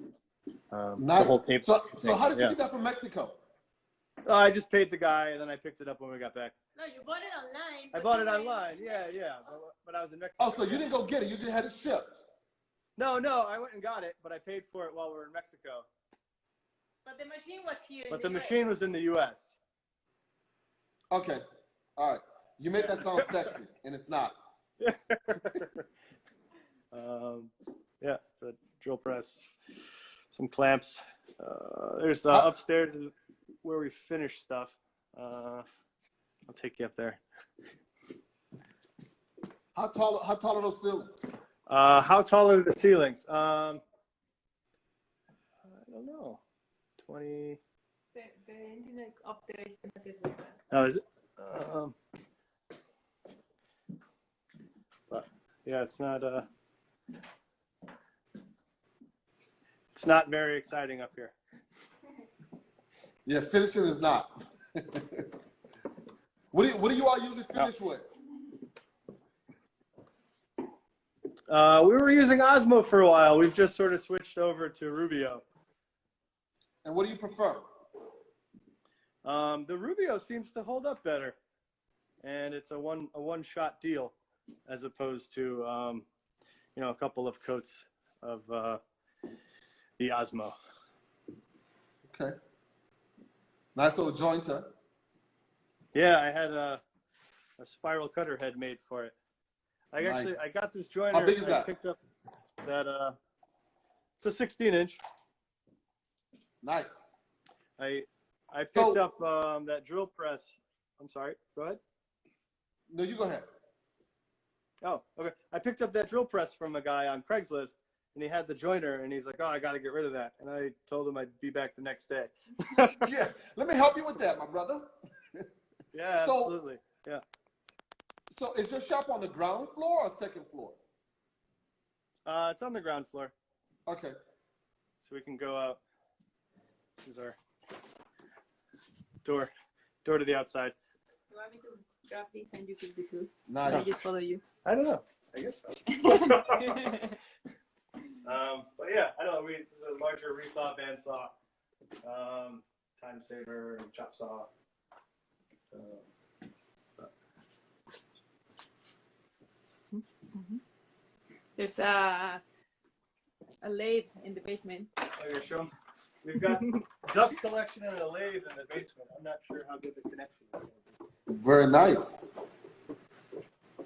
[SPEAKER 1] nice.
[SPEAKER 3] The whole table.
[SPEAKER 1] So how did you get that from Mexico?
[SPEAKER 3] I just paid the guy, and then I picked it up when we got back.
[SPEAKER 2] No, you bought it online.
[SPEAKER 3] I bought it online. Yeah. But I was in Mexico.
[SPEAKER 1] Oh, so you didn't go get it? You just had it shipped?
[SPEAKER 3] No. I went and got it, but I paid for it while we were in Mexico.
[SPEAKER 2] But the machine was here.
[SPEAKER 3] But the machine was in the U.S.
[SPEAKER 1] Okay. All right. You make that sound sexy, and it's not.
[SPEAKER 3] Yeah, it's a drill press, some clamps. There's upstairs where we finish stuff. I'll take you up there.
[SPEAKER 1] How tall are those ceilings?
[SPEAKER 3] How tall are the ceilings? I don't know. 20.
[SPEAKER 2] The engine up there is gonna get like that.
[SPEAKER 3] Oh, is it? But yeah, it's not very exciting up here.
[SPEAKER 1] Yeah, finishing is not. What do you all usually finish with?
[SPEAKER 3] We were using Osmo for a while. We've just sort of switched over to Rubio.
[SPEAKER 1] And what do you prefer?
[SPEAKER 3] The Rubio seems to hold up better, and it's a one-shot deal, as opposed to a couple of coats of the Osmo.
[SPEAKER 1] Okay. Nice little jointer.
[SPEAKER 3] Yeah, I had a spiral cutter head made for it. I got this joiner.
[SPEAKER 1] How big is that?
[SPEAKER 3] I picked up that. It's a 16-inch.
[SPEAKER 1] Nice.
[SPEAKER 3] I picked up that drill press. I'm sorry. Go ahead.
[SPEAKER 1] No, you go ahead.
[SPEAKER 3] Oh, okay. I picked up that drill press from a guy on Craigslist, and he had the joiner, and he's like, "Oh, I got to get rid of that." And I told him I'd be back the next day.
[SPEAKER 1] Yeah, let me help you with that, my brother.
[SPEAKER 3] Yeah, absolutely. Yeah. So
[SPEAKER 1] is your shop on the ground floor or second floor?
[SPEAKER 3] It's on the ground floor.
[SPEAKER 1] Okay.
[SPEAKER 3] So we can go out. This is our door to the outside.
[SPEAKER 2] You want me to grab these and you can do too?
[SPEAKER 1] Nice.
[SPEAKER 2] I just follow you.
[SPEAKER 3] I don't know. I guess so. But yeah, I don't know. This is a larger resaw, bandsaw, time saver, chop saw.
[SPEAKER 2] There's a lathe in the basement.
[SPEAKER 3] I'm gonna show them. We've got dust collection and a lathe in the basement. I'm not sure how good the connection is.
[SPEAKER 1] Very nice.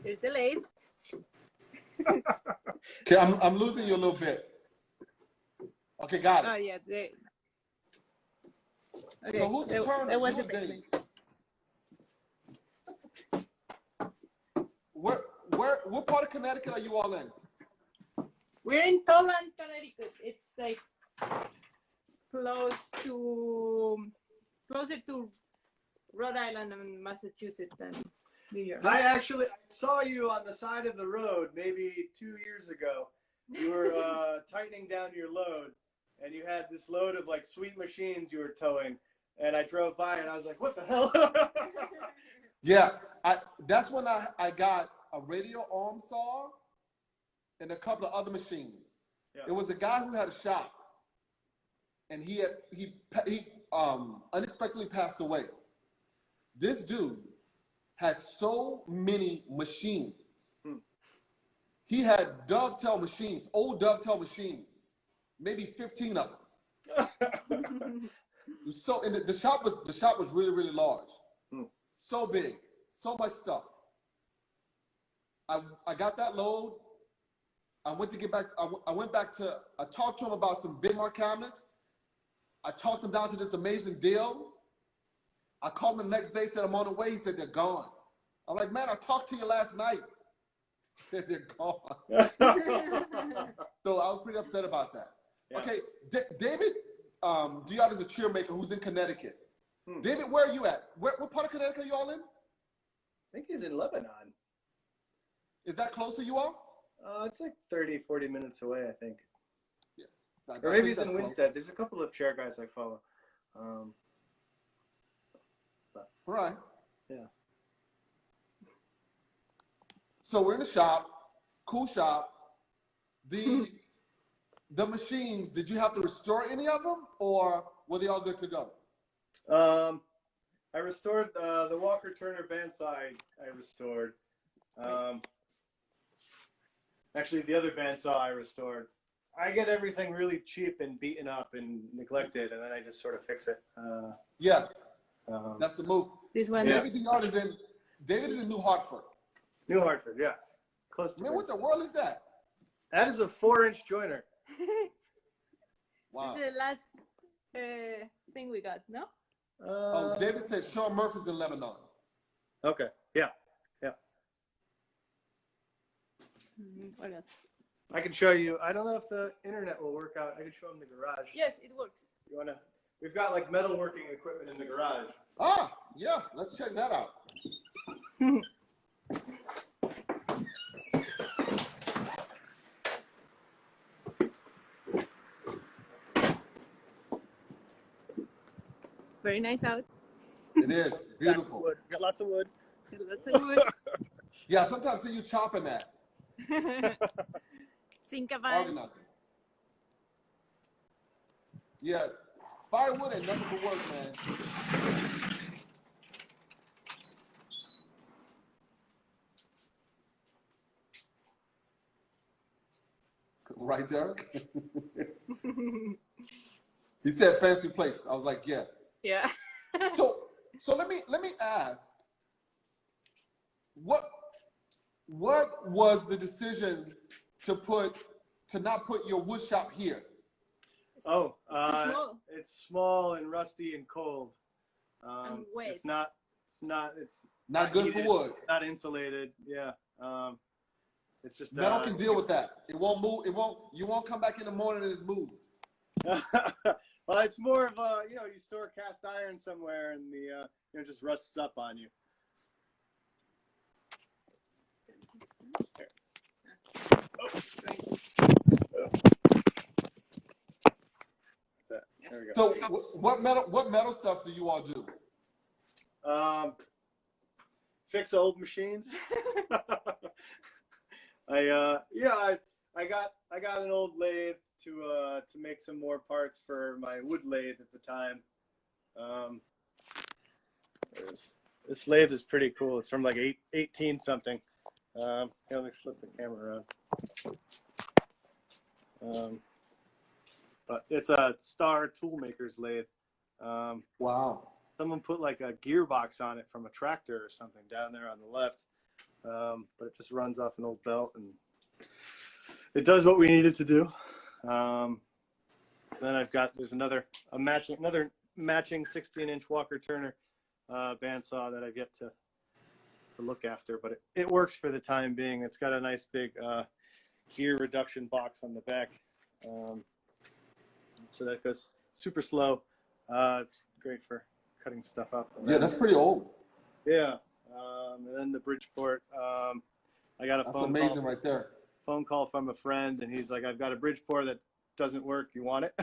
[SPEAKER 2] There's the lathe.
[SPEAKER 1] Okay, I'm losing you a little bit. Okay, got it.
[SPEAKER 2] Oh yeah. Okay.
[SPEAKER 1] So who's the turner?
[SPEAKER 2] That was the basement.
[SPEAKER 1] What part of Connecticut are you all in?
[SPEAKER 2] We're in Toland, Connecticut. It's like closer to Rhode Island and Massachusetts than New York.
[SPEAKER 3] I saw you on the side of the road maybe 2 years ago, you were tightening down your load, and you had this load of like sweet machines you were towing, and I drove by and I was like, what the hell?
[SPEAKER 1] Yeah, that's when I got a radial arm saw and a couple of other machines.
[SPEAKER 3] Yeah.
[SPEAKER 1] It was a guy who had a shop, and he unexpectedly passed away. This dude had so many machines. He had dovetail machines, old dovetail machines, maybe 15 of them. So, and the shop was really, really large. So big, so much stuff. I got that load. I went to get back. I went back to. I talked to him about some Vidmar cabinets. I talked him down to this amazing deal. I called him the next day, said I'm on the way. He said they're gone. I'm like, man, I talked to you last night. He said they're gone. So I was pretty upset about that. Yeah. Okay, David Diod is a cheer maker who's in Connecticut. David, where are you at? What part of Connecticut are you all in?
[SPEAKER 3] I think he's in Lebanon.
[SPEAKER 1] Is that close to you all?
[SPEAKER 3] It's like 30, 40 minutes away, I think.
[SPEAKER 1] Yeah.
[SPEAKER 3] Or maybe it's in Winstead. There's a couple of chair guys I follow.
[SPEAKER 1] Right.
[SPEAKER 3] Yeah.
[SPEAKER 1] So we're in the shop, cool shop. The machines, did you have to restore any of them, or were they all good to go?
[SPEAKER 3] I restored the Walker Turner bandsaw. I restored. Actually, the other bandsaw I restored. I get everything really cheap and beaten up and neglected, and then I just sort of fix it.
[SPEAKER 1] Yeah, that's the move.
[SPEAKER 2] This one.
[SPEAKER 1] David Diod is in. David is in New Hartford.
[SPEAKER 3] New Hartford, yeah, close to.
[SPEAKER 1] Man, what the world is that?
[SPEAKER 3] That is a 4-inch joiner.
[SPEAKER 1] Wow.
[SPEAKER 2] This is the last thing we got, no?
[SPEAKER 1] Oh, David said Sean Murphy's in Lebanon.
[SPEAKER 3] Okay, yeah.
[SPEAKER 2] What else?
[SPEAKER 3] I can show you. I don't know if the internet will work out. I can show them the garage.
[SPEAKER 2] Yes, it works.
[SPEAKER 3] You wanna? We've got like metalworking equipment in the garage.
[SPEAKER 1] Ah, yeah. Let's check that out.
[SPEAKER 2] Very nice out.
[SPEAKER 1] It is beautiful.
[SPEAKER 3] Got lots of wood.
[SPEAKER 2] Lots of wood.
[SPEAKER 1] Yeah, sometimes see you chopping that.
[SPEAKER 2] SinCa van.
[SPEAKER 1] Organizing. Yeah, firewood ain't nothing but work, man. Right, Derek? He said fancy place. I was like, yeah.
[SPEAKER 2] Yeah.
[SPEAKER 1] So let me ask, what was the decision to not put your wood shop here?
[SPEAKER 3] Oh, it's small and rusty and cold.
[SPEAKER 2] Wet.
[SPEAKER 3] It's not
[SPEAKER 1] Good
[SPEAKER 3] heated,
[SPEAKER 1] for wood.
[SPEAKER 3] Not insulated. Yeah. It's just
[SPEAKER 1] metal can deal with that. It won't move. You won't come back in the morning and it moved.
[SPEAKER 3] Well, it's more of a, you store cast iron somewhere and the just rusts up on you. There we go.
[SPEAKER 1] So what metal stuff do you all do?
[SPEAKER 3] Fix old machines. I got an old lathe to make some more parts for my wood lathe at the time. This lathe is pretty cool. It's from like 18 something. Here, let me flip the camera around. But it's a Star Toolmaker's lathe.
[SPEAKER 1] Wow.
[SPEAKER 3] Someone put like a gearbox on it from a tractor or something down there on the left. But it just runs off an old belt and it does what we need it to do. Then there's another matching 16-inch Walker Turner bandsaw that I get to look after, but it works for the time being. It's got a nice big gear reduction box on the back, so that goes super slow. It's great for cutting stuff up.
[SPEAKER 1] Yeah, that's pretty old.
[SPEAKER 3] Yeah, and then the Bridgeport. I got a
[SPEAKER 1] That's amazing
[SPEAKER 3] call,
[SPEAKER 1] right there.
[SPEAKER 3] phone call from a friend, and he's like, "I've got a bridge pour that doesn't work. You want it?"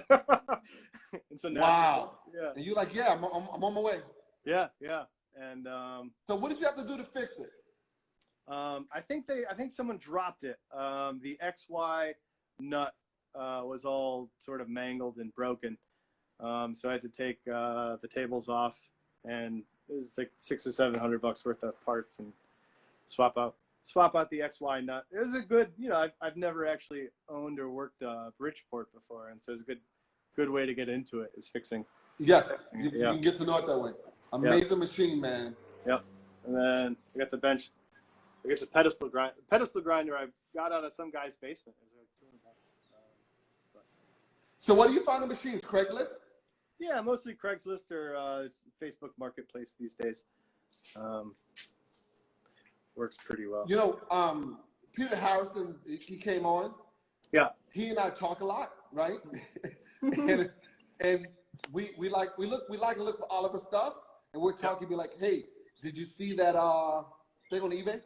[SPEAKER 3] And so now,
[SPEAKER 1] Wow.
[SPEAKER 3] yeah,
[SPEAKER 1] And you're like, yeah, I'm on my way.
[SPEAKER 3] yeah, yeah. And
[SPEAKER 1] So what did you have to do to fix it?
[SPEAKER 3] I think someone dropped it. The XY nut was all sort of mangled and broken. So I had to take the tables off, and it was like $600 or $700 worth of parts, and swap out the XY nut. It was a good, I've never actually owned or worked a Bridgeport before, and so it's a good way to get into it is fixing.
[SPEAKER 1] Yes, you can get to know it that way. Amazing machine, man.
[SPEAKER 3] Yep. And then I got the bench. I guess a pedestal grinder I got out of some guy's basement.
[SPEAKER 1] So what do you find on machines? Craigslist?
[SPEAKER 3] Yeah, mostly Craigslist or Facebook Marketplace these days. Works pretty well.
[SPEAKER 1] Peter Harrison, he came on.
[SPEAKER 3] Yeah.
[SPEAKER 1] He and I talk a lot, right? and we like to look for Oliver stuff, and we're talking, be like, hey, did you see that thing on eBay?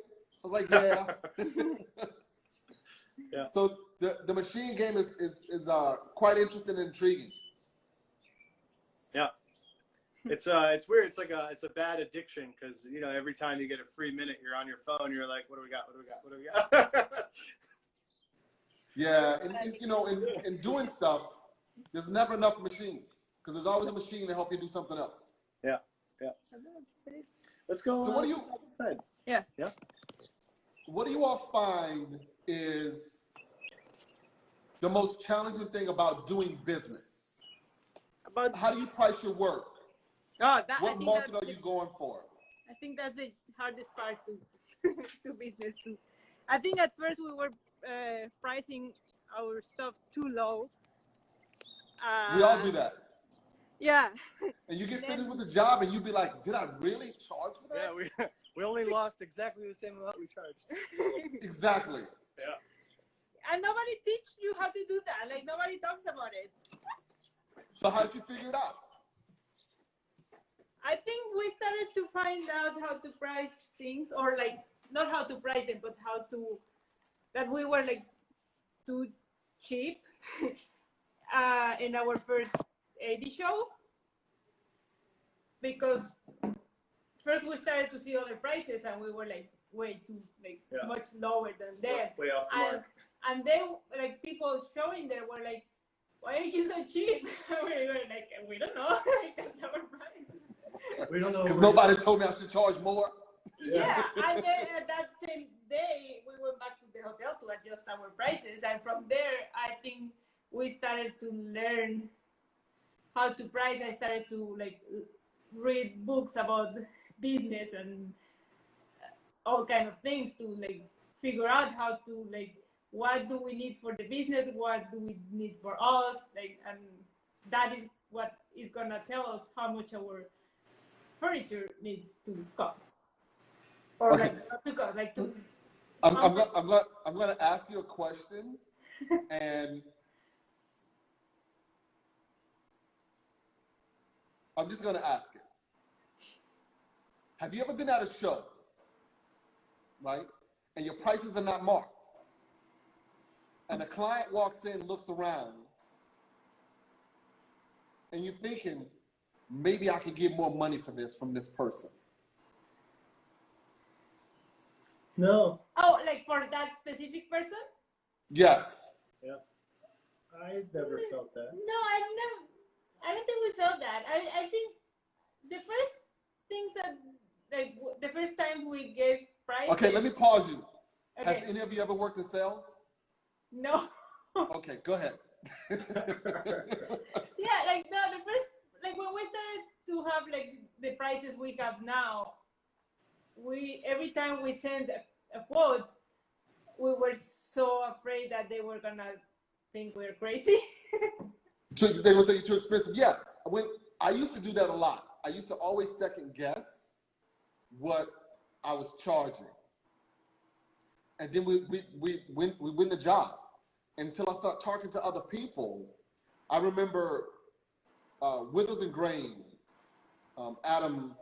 [SPEAKER 1] I was like, yeah.
[SPEAKER 3] Yeah.
[SPEAKER 1] So the machine game is quite interesting and intriguing.
[SPEAKER 3] Yeah. It's weird. It's like it's a bad addiction because every time you get a free minute, you're on your phone. You're like, what do we got?
[SPEAKER 1] Yeah, and in doing stuff, there's never enough machines because there's always a machine to help you do something else.
[SPEAKER 3] Yeah. Let's go.
[SPEAKER 1] So what do you?
[SPEAKER 3] Outside.
[SPEAKER 2] Yeah.
[SPEAKER 3] Yeah.
[SPEAKER 1] What do you all find is the most challenging thing about doing business? How do you price your work? What market are you going for?
[SPEAKER 2] I think that's the hardest part to business too. I think at first we were pricing our stuff too low.
[SPEAKER 1] We all do that.
[SPEAKER 2] Yeah.
[SPEAKER 1] And you get finished with the job and you be like, did I really charge for that?
[SPEAKER 3] Yeah, we only lost exactly the same amount we charged.
[SPEAKER 1] Exactly.
[SPEAKER 3] Yeah.
[SPEAKER 2] And nobody teaches you how to do that. Like nobody talks about it.
[SPEAKER 1] So how did you figure it out?
[SPEAKER 2] I think we started to find out how to price things, or like not how to price them, but that we were like too cheap in our first 80 show, because first we started to see other prices and we were like way too much lower than them.
[SPEAKER 3] Way off the mark.
[SPEAKER 2] And then like people showing there were like, why are you so cheap? We were like, we don't know. That's our price.
[SPEAKER 3] We don't know.
[SPEAKER 1] Because nobody told me I should charge more.
[SPEAKER 2] Yeah, and then that same day we went back to the hotel to adjust our prices, and from there I think we started to learn how to price. I started to like read books about business and all kind of things to like figure out how to like what do we need for the business, what do we need for us, like, and that is what is gonna tell us how much our furniture needs to cost, or
[SPEAKER 1] Okay.
[SPEAKER 2] like not to cost, like to.
[SPEAKER 1] I'm gonna ask you a question, and I'm just gonna ask it. Have you ever been at a show, right, and your prices are not marked, and the client walks in, looks around, and you're thinking, maybe I can get more money for this from this person?
[SPEAKER 3] No.
[SPEAKER 2] Oh, like for that specific person?
[SPEAKER 1] Yes.
[SPEAKER 3] Yeah. I never felt that.
[SPEAKER 2] No, I don't think we felt that. I think the first things that, like, the first time we gave prices.
[SPEAKER 1] Okay, let me pause you.
[SPEAKER 2] Okay.
[SPEAKER 1] Has any of you ever worked in sales?
[SPEAKER 2] No.
[SPEAKER 1] Okay, go ahead.
[SPEAKER 2] Yeah, like, no, the first, like, when we started to have, like, the prices we have now, every time we send a quote, we were so afraid that they were gonna think we're crazy.
[SPEAKER 1] They would think you're too expensive. Yeah, I used to do that a lot. I used to always second guess what I was charging, and then we win the job. Until I start talking to other people, I remember Withers and Grain, Adam,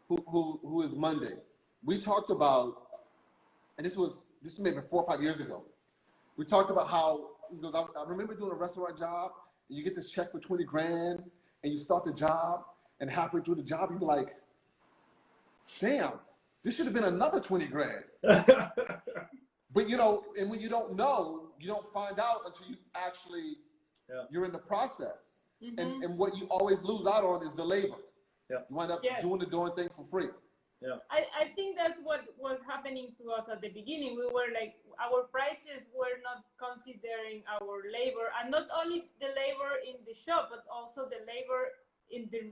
[SPEAKER 1] who is Monday. We talked about, and this was maybe 4 or 5 years ago. We talked about how, he goes, I remember doing a restaurant job, and you get this check for 20 grand, and you start the job, and halfway through the job, you be like, damn, this should have been another 20 grand. But, you know, and when you don't know, you don't find out until you actually, you're in the process.
[SPEAKER 2] Mm-hmm.
[SPEAKER 1] And what you always lose out on is the labor.
[SPEAKER 3] Yeah.
[SPEAKER 1] You wind up
[SPEAKER 2] Yes.
[SPEAKER 1] doing the darn thing for free.
[SPEAKER 3] Yeah.
[SPEAKER 2] I think that's what was happening to us at the beginning. We were like, our prices were not considering our labor, and not only the labor in the shop, but also the labor in the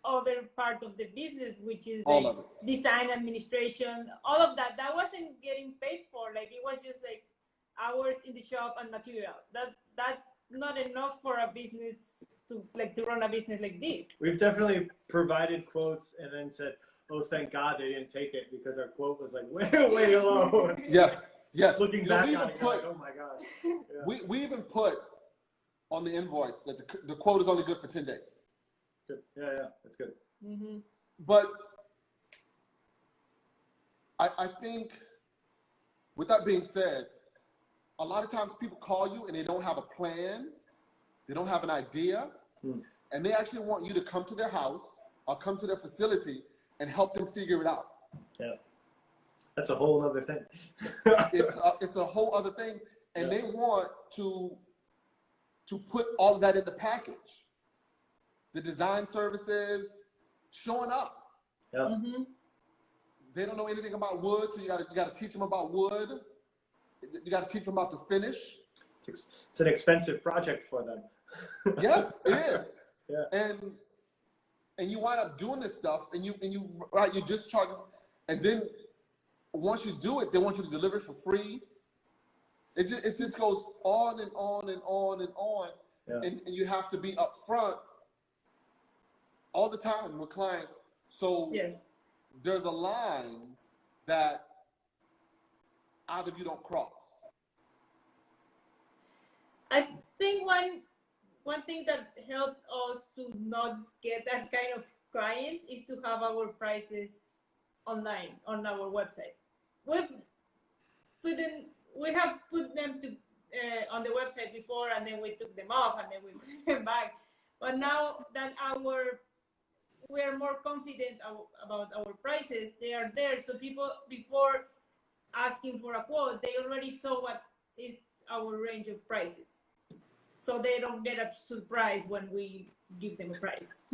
[SPEAKER 2] other part of the business, which is
[SPEAKER 1] All
[SPEAKER 2] like
[SPEAKER 1] of it.
[SPEAKER 2] design, administration, all of that. That wasn't getting paid for. Like, it was just like hours in the shop and material. That's not enough for a business to run a business like this.
[SPEAKER 3] We've definitely provided quotes and then said, oh, thank God they didn't take it because our quote was like way, way low.
[SPEAKER 1] Yes, yes.
[SPEAKER 3] Looking
[SPEAKER 1] You know,
[SPEAKER 3] back
[SPEAKER 1] we
[SPEAKER 3] on
[SPEAKER 1] even
[SPEAKER 3] it, you're
[SPEAKER 1] put,
[SPEAKER 3] like, oh my God. Yeah.
[SPEAKER 1] we even put on the invoice that the quote is only good for 10 days.
[SPEAKER 3] Good. Yeah, that's good.
[SPEAKER 2] Mm-hmm.
[SPEAKER 1] But I think, with that being said, a lot of times people call you and they don't have a plan, they don't have an idea, and they actually want you to come to their house or come to their facility and help them figure it out.
[SPEAKER 3] Yeah. That's a whole other thing.
[SPEAKER 1] It's a whole other thing, and they want to put all of that in the package. The design services, showing up.
[SPEAKER 3] Yeah.
[SPEAKER 2] Mm-hmm.
[SPEAKER 1] They don't know anything about wood, so you gotta teach them about wood. You gotta teach them about the finish.
[SPEAKER 3] It's an expensive project for them.
[SPEAKER 1] Yes, it is.
[SPEAKER 3] Yeah.
[SPEAKER 1] And you wind up doing this stuff, and you just charge, and then once you do it, they want you to deliver it for free. It just goes on and on and on and on, and you have to be upfront all the time with clients. So there's a line that either of you don't cross.
[SPEAKER 2] I think one thing that helped us to not get that kind of clients is to have our prices online on our website. We have put them to on the website before, and then we took them off, and then we put them back. But now that we are more confident about our prices, they are there. So people, before asking for a quote, they already saw what is our range of prices. So they don't get a surprise when we give them a price.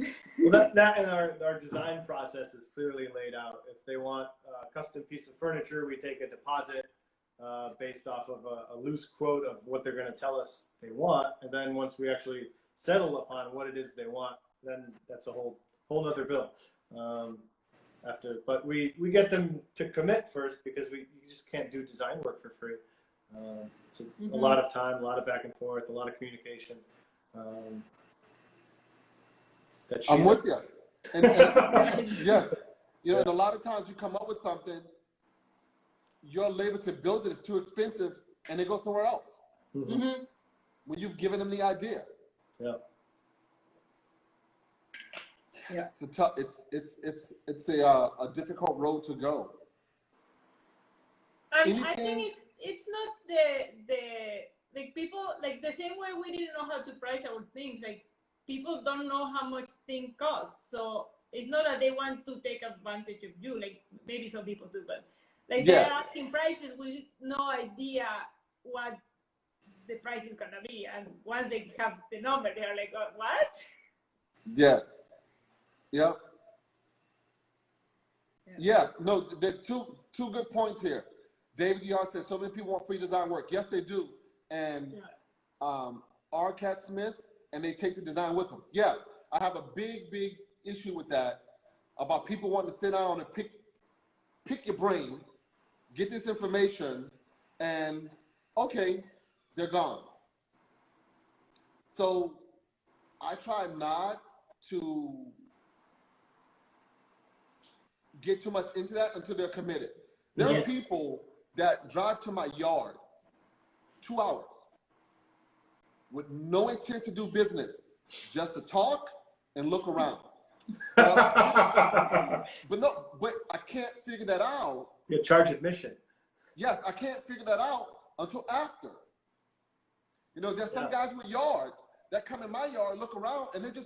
[SPEAKER 3] Well, that in our design process is clearly laid out. If they want a custom piece of furniture, we take a deposit based off of a loose quote of what they're going to tell us they want. And then once we actually settle upon what it is they want, then that's a whole nother bill. But we get them to commit first, because you just can't do design work for free. It's a lot of time, a lot of back and forth, a lot of communication.
[SPEAKER 1] I'm with you. And yes, you know, and a lot of times you come up with something, your labor to build it is too expensive, and they go somewhere else.
[SPEAKER 2] Mm-hmm.
[SPEAKER 1] When you've given them the idea.
[SPEAKER 3] Yeah.
[SPEAKER 2] Yeah.
[SPEAKER 1] It's a tough. It's a difficult road to go.
[SPEAKER 2] I think it's not the people, like the same way we didn't know how to price our things. Like, people don't know how much thing costs, so it's not that they want to take advantage of you. Like, maybe some people do, but like they're asking prices with no idea what the price is gonna be, and once they have the number, they're like, what?
[SPEAKER 1] Yeah. No, there are two good points here. David Yard says so many people want free design work. Yes, they do. And R. Cat Smith, and they take the design with them. Yeah, I have a big issue with that, about people wanting to sit down and pick your brain, get this information, and okay, they're gone. So I try not to get too much into that until they're committed. There are people that drive to my yard 2 hours with no intent to do business, just to talk and look around. But I can't figure that out.
[SPEAKER 3] You charge admission.
[SPEAKER 1] Yes, I can't figure that out until after. You know, there's some guys with yards that come in my yard, look around, and they're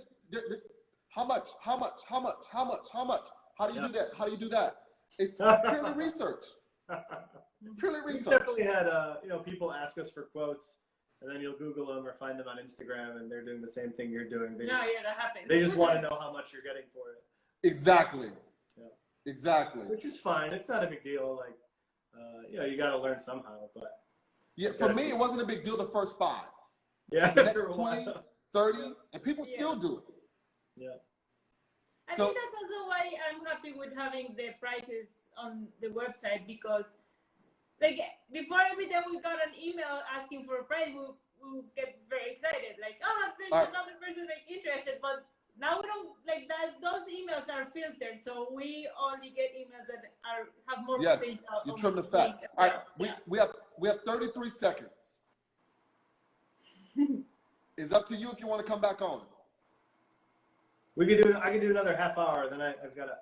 [SPEAKER 1] how much? How much? How much? How much? How much? How do you do that? How do you do that? It's purely research. Purely research.
[SPEAKER 3] We've definitely had you know, people ask us for quotes, and then you'll Google them or find them on Instagram, and they're doing the same thing you're doing.
[SPEAKER 2] Yeah, that happens.
[SPEAKER 3] They just want to know how much you're getting for it.
[SPEAKER 1] Exactly.
[SPEAKER 3] Yeah.
[SPEAKER 1] Exactly.
[SPEAKER 3] Which is fine. It's not a big deal. Like, you know, you got to learn somehow. But
[SPEAKER 1] yeah, for me, it wasn't a big deal the first 5.
[SPEAKER 3] Yeah,
[SPEAKER 1] the next 20, 30, and people still do it.
[SPEAKER 3] Yeah.
[SPEAKER 2] I think that's also why I'm happy with having the prices on the website, because like before, every time we got an email asking for a price, we get very excited, like, oh, there's another person like interested. But now we don't like that. Those emails are filtered, so we only get emails that have more potential.
[SPEAKER 1] You trim the fat. All right, we have 33 seconds. It's up to you if you want to come back on.
[SPEAKER 3] We could do. I can do another half hour. Then I've got to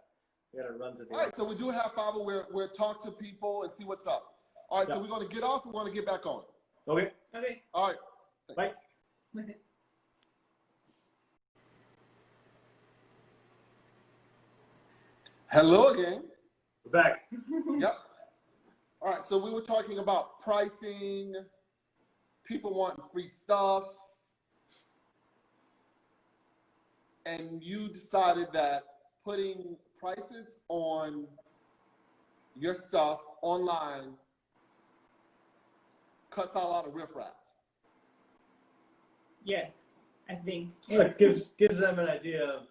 [SPEAKER 3] run to the.
[SPEAKER 1] All right, so we do a half hour where we'll talk to people and see what's up. All right, so we're going to get off. We want to get back on.
[SPEAKER 3] Okay.
[SPEAKER 2] Okay.
[SPEAKER 1] All right.
[SPEAKER 3] Thanks.
[SPEAKER 2] Bye.
[SPEAKER 1] Hello again.
[SPEAKER 3] We're back.
[SPEAKER 1] Yep. All right, so we were talking about pricing, people wanting free stuff, and you decided that putting prices on your stuff online cuts out a lot of riffraff.
[SPEAKER 2] Yes, I think.
[SPEAKER 3] Well, it gives them an idea of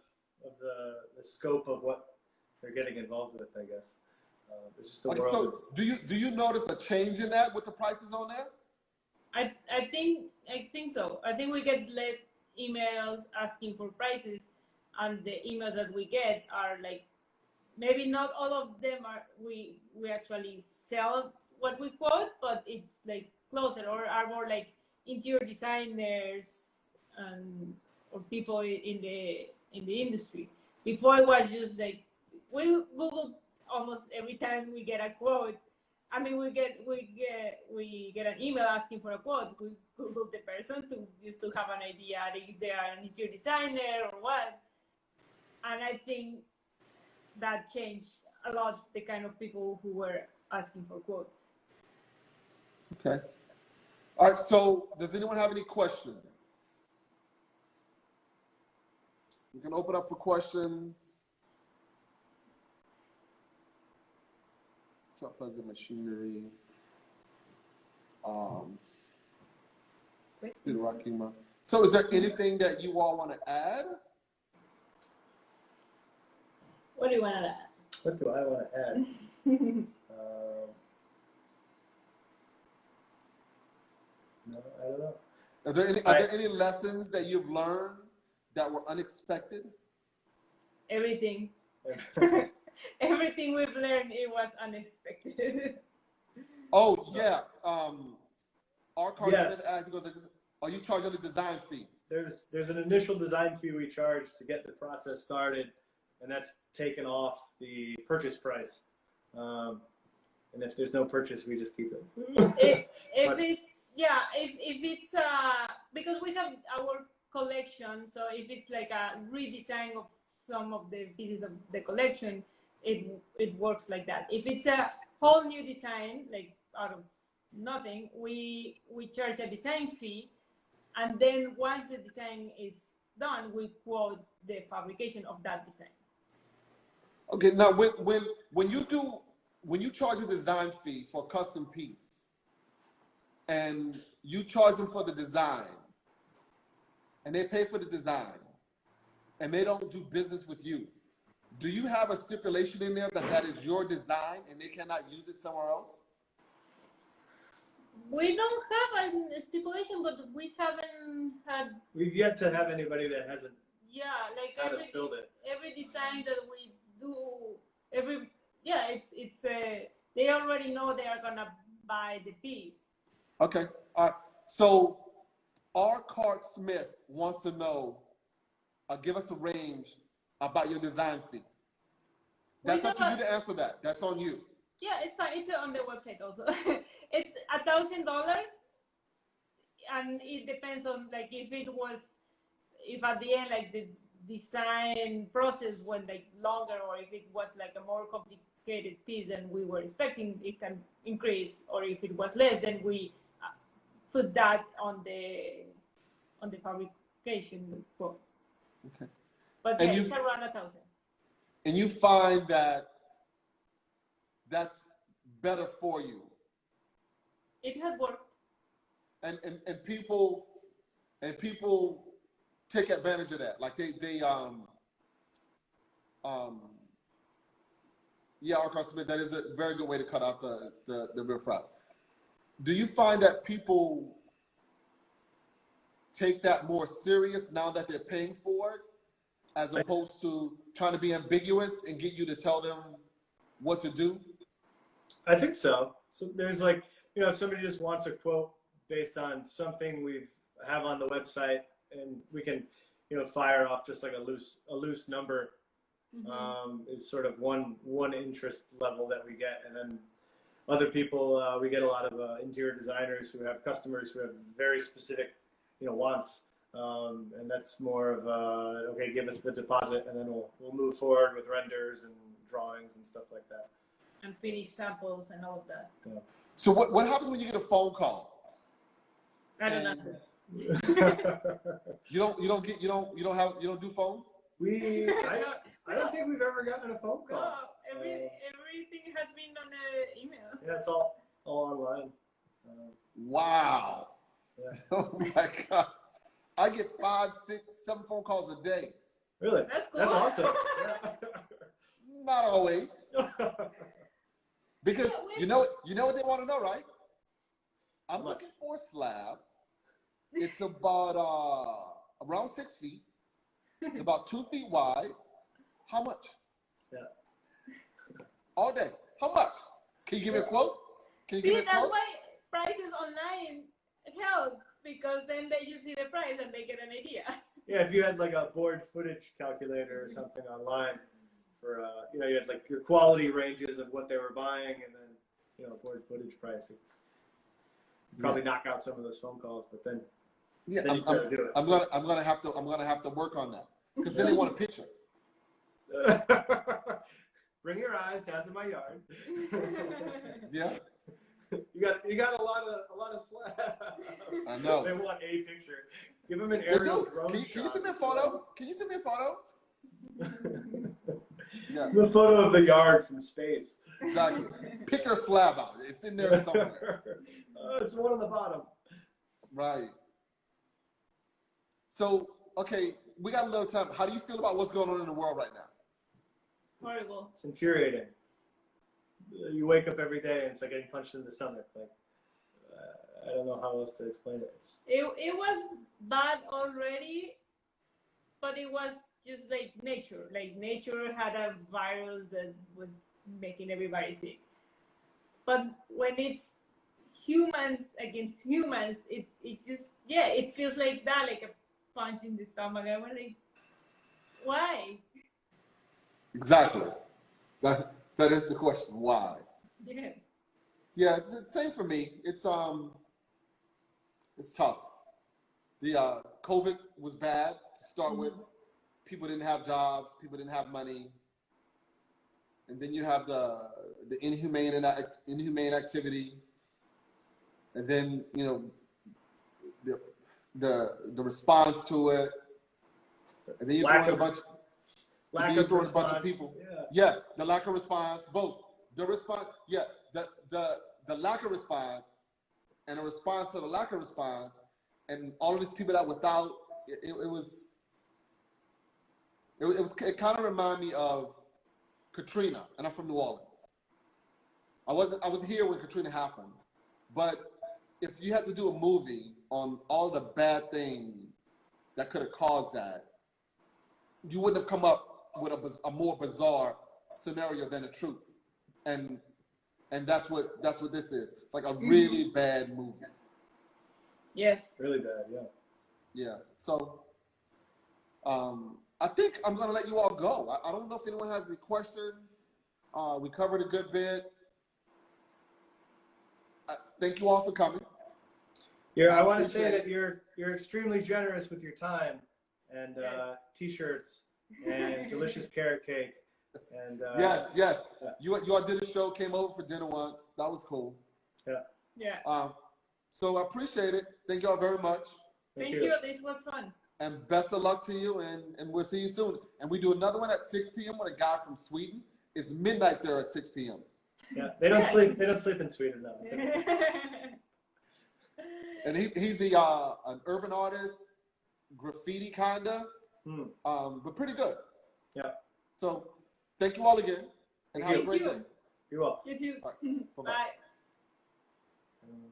[SPEAKER 3] the scope of what they're getting involved with, I guess. It's just the world.
[SPEAKER 1] So do you notice a change in that with the prices on there?
[SPEAKER 2] I think so. I think we get less emails asking for prices, and the emails that we get are like, maybe not all of them are we actually sell what we quote, but it's like closer, or are more like interior designers or people in the industry. Before it was just like we Google almost every time we get a quote. I mean, we get an email asking for a quote. We Google the person just to have an idea if they are an interior designer or what. And I think that changed a lot the kind of people who were asking for quotes.
[SPEAKER 1] Okay. All right, so does anyone have any questions? You can open up for questions. What's up, Pleasant Machinery? So is there anything that you all want to add?
[SPEAKER 2] What do you want to add?
[SPEAKER 3] What do I want to add? No, I don't know.
[SPEAKER 1] Are there any lessons that you've learned that were unexpected?
[SPEAKER 2] Everything. Everything we've learned, it was unexpected.
[SPEAKER 1] Oh yeah. Our car
[SPEAKER 3] Yes.
[SPEAKER 1] You charge on the design fee?
[SPEAKER 3] There's an initial design fee we charge to get the process started, and that's taken off the purchase price. And if there's no purchase, we just keep it.
[SPEAKER 2] If it's because we have our collection, so if it's like a redesign of some of the pieces of the collection, it works like that. If it's a whole new design, like out of nothing, we charge a design fee, and then once the design is done, we quote the fabrication of that design.
[SPEAKER 1] Okay, now when you charge a design fee for a custom piece, and you charge them for the design, and they pay for the design, and they don't do business with you, do you have a stipulation in there that is your design and they cannot use it somewhere else?
[SPEAKER 2] We don't have a stipulation, but we haven't had.
[SPEAKER 3] We've yet to have anybody that hasn't.
[SPEAKER 2] Yeah, like
[SPEAKER 3] had us build it.
[SPEAKER 2] Every design that we do, they already know they are gonna buy the piece.
[SPEAKER 1] Okay, all right. So, R. Cart Smith wants to know, give us a range about your design fee. That's up to you to answer that. That's on you.
[SPEAKER 2] Yeah, it's fine. It's on the website also. It's $1,000, and it depends on like if at the end like the design process went like longer, or if it was like a more complicated piece than we were expecting, it can increase, or if it was less, then we put that on the fabrication quote.
[SPEAKER 1] Okay.
[SPEAKER 2] But
[SPEAKER 1] And
[SPEAKER 2] yeah,
[SPEAKER 1] you-
[SPEAKER 2] it's around 1,000.
[SPEAKER 1] And you find that that's better for you.
[SPEAKER 2] It has worked.
[SPEAKER 1] And people take advantage of that. Like they yeah, Arkansas, that is a very good way to cut out the riffraff. Do you find that people take that more serious now that they're paying for it, as opposed to trying to be ambiguous and get you to tell them what to do?
[SPEAKER 3] I think so. So there's like, if somebody just wants a quote based on something we have on the website, and we can, fire off just like a loose number, is sort of one interest level that we get. And then other people, we get a lot of interior designers who have customers who have very specific, wants. And that's more of okay, give us the deposit, and then we'll move forward with renders and drawings and stuff like that.
[SPEAKER 2] And finished samples and all of that.
[SPEAKER 3] Yeah.
[SPEAKER 1] So what happens when you get a phone call?
[SPEAKER 2] I don't know.
[SPEAKER 1] You don't do phone?
[SPEAKER 3] I don't think we've ever gotten a phone call.
[SPEAKER 2] No, everything has been on the email.
[SPEAKER 3] Yeah, it's all online.
[SPEAKER 1] Wow.
[SPEAKER 3] Yeah.
[SPEAKER 1] Oh my God. I get 5, 6, 7 phone calls a day.
[SPEAKER 3] Really?
[SPEAKER 2] That's cool.
[SPEAKER 3] That's awesome.
[SPEAKER 1] Not always.
[SPEAKER 3] Yeah.
[SPEAKER 1] Because you know what they want to know, right? I'm
[SPEAKER 3] What?
[SPEAKER 1] looking for a slab. It's about around 6 feet. It's about 2 feet wide. How much?
[SPEAKER 3] Yeah.
[SPEAKER 1] All day. How much? Can you give me a quote? Can you give
[SPEAKER 2] See,
[SPEAKER 1] me a
[SPEAKER 2] that's
[SPEAKER 1] quote?
[SPEAKER 2] why prices online help, because then they just see the price and they get an idea.
[SPEAKER 3] Yeah, if you had like a board footage calculator or something online for, you had like your quality ranges of what they were buying, and then, board footage pricing. Probably knock out some of those phone calls, but then
[SPEAKER 1] Yeah,
[SPEAKER 3] you gotta do it.
[SPEAKER 1] I'm gonna have to work on that, because then they want a picture.
[SPEAKER 3] Bring your eyes down to my yard.
[SPEAKER 1] Yeah,
[SPEAKER 3] You got a lot of slabs.
[SPEAKER 1] I know.
[SPEAKER 3] They want a picture. Give them an
[SPEAKER 1] they
[SPEAKER 3] aerial
[SPEAKER 1] do.
[SPEAKER 3] drone
[SPEAKER 1] Can you
[SPEAKER 3] shot.
[SPEAKER 1] send me a photo? Can you send me a photo? Yeah,
[SPEAKER 3] The photo of the yard from space.
[SPEAKER 1] exactly. Pick your slab out. It's in there somewhere.
[SPEAKER 3] It's the one on the bottom.
[SPEAKER 1] Right. So, okay, we got a little time. How do you feel about what's going on in the world right now?
[SPEAKER 2] Horrible.
[SPEAKER 3] It's infuriating. You wake up every day and it's like getting punched in the stomach. Like, I don't know how else to explain it.
[SPEAKER 2] It was bad already, but it was just like nature. Like nature had a virus that was making everybody sick. But when it's humans against humans, it just, it feels like that, like a punch in the stomach. I was like, why?
[SPEAKER 1] Exactly. That is the question. Why?
[SPEAKER 2] Yes.
[SPEAKER 1] Yeah, it's the same for me. It's tough. The COVID was bad to start with. People didn't have jobs. People didn't have money. And then you have the inhumane activity. And then, the response to it. And then you throw in a bunch of people. Yeah, the lack of response, both. The response, the lack of response and a response to the lack of response, and all of these people that without, it kind of reminded me of Katrina, and I'm from New Orleans. I wasn't here when Katrina happened, but if you had to do a movie on all the bad things that could have caused that, you wouldn't have come up with a more bizarre scenario than the truth, and that's what this is. It's like a really bad movie.
[SPEAKER 2] Yes.
[SPEAKER 3] Really bad, yeah.
[SPEAKER 1] Yeah. So, I think I'm gonna let you all go. I don't know if anyone has any questions. We covered a good bit. thank you all for coming.
[SPEAKER 3] I want to say
[SPEAKER 1] appreciate
[SPEAKER 3] that you're extremely generous with your time and T-shirts and delicious carrot cake. And
[SPEAKER 1] Yes. You did a show, came over for dinner once. That was cool.
[SPEAKER 2] Yeah.
[SPEAKER 1] So I appreciate it. Thank you all very much.
[SPEAKER 2] Thank you. This was fun.
[SPEAKER 1] And best of luck to you, and we'll see you soon. And we do another one at 6 p.m. with a guy from Sweden. It's midnight there at 6 p.m.
[SPEAKER 3] Yeah, they don't sleep. They don't sleep in Sweden though.
[SPEAKER 1] And he's an urban artist, graffiti kinda, but pretty good.
[SPEAKER 3] Yeah.
[SPEAKER 1] So thank you all again, and have a great day.
[SPEAKER 3] You're welcome.
[SPEAKER 2] You too.
[SPEAKER 1] All right. Bye-bye.
[SPEAKER 2] Bye.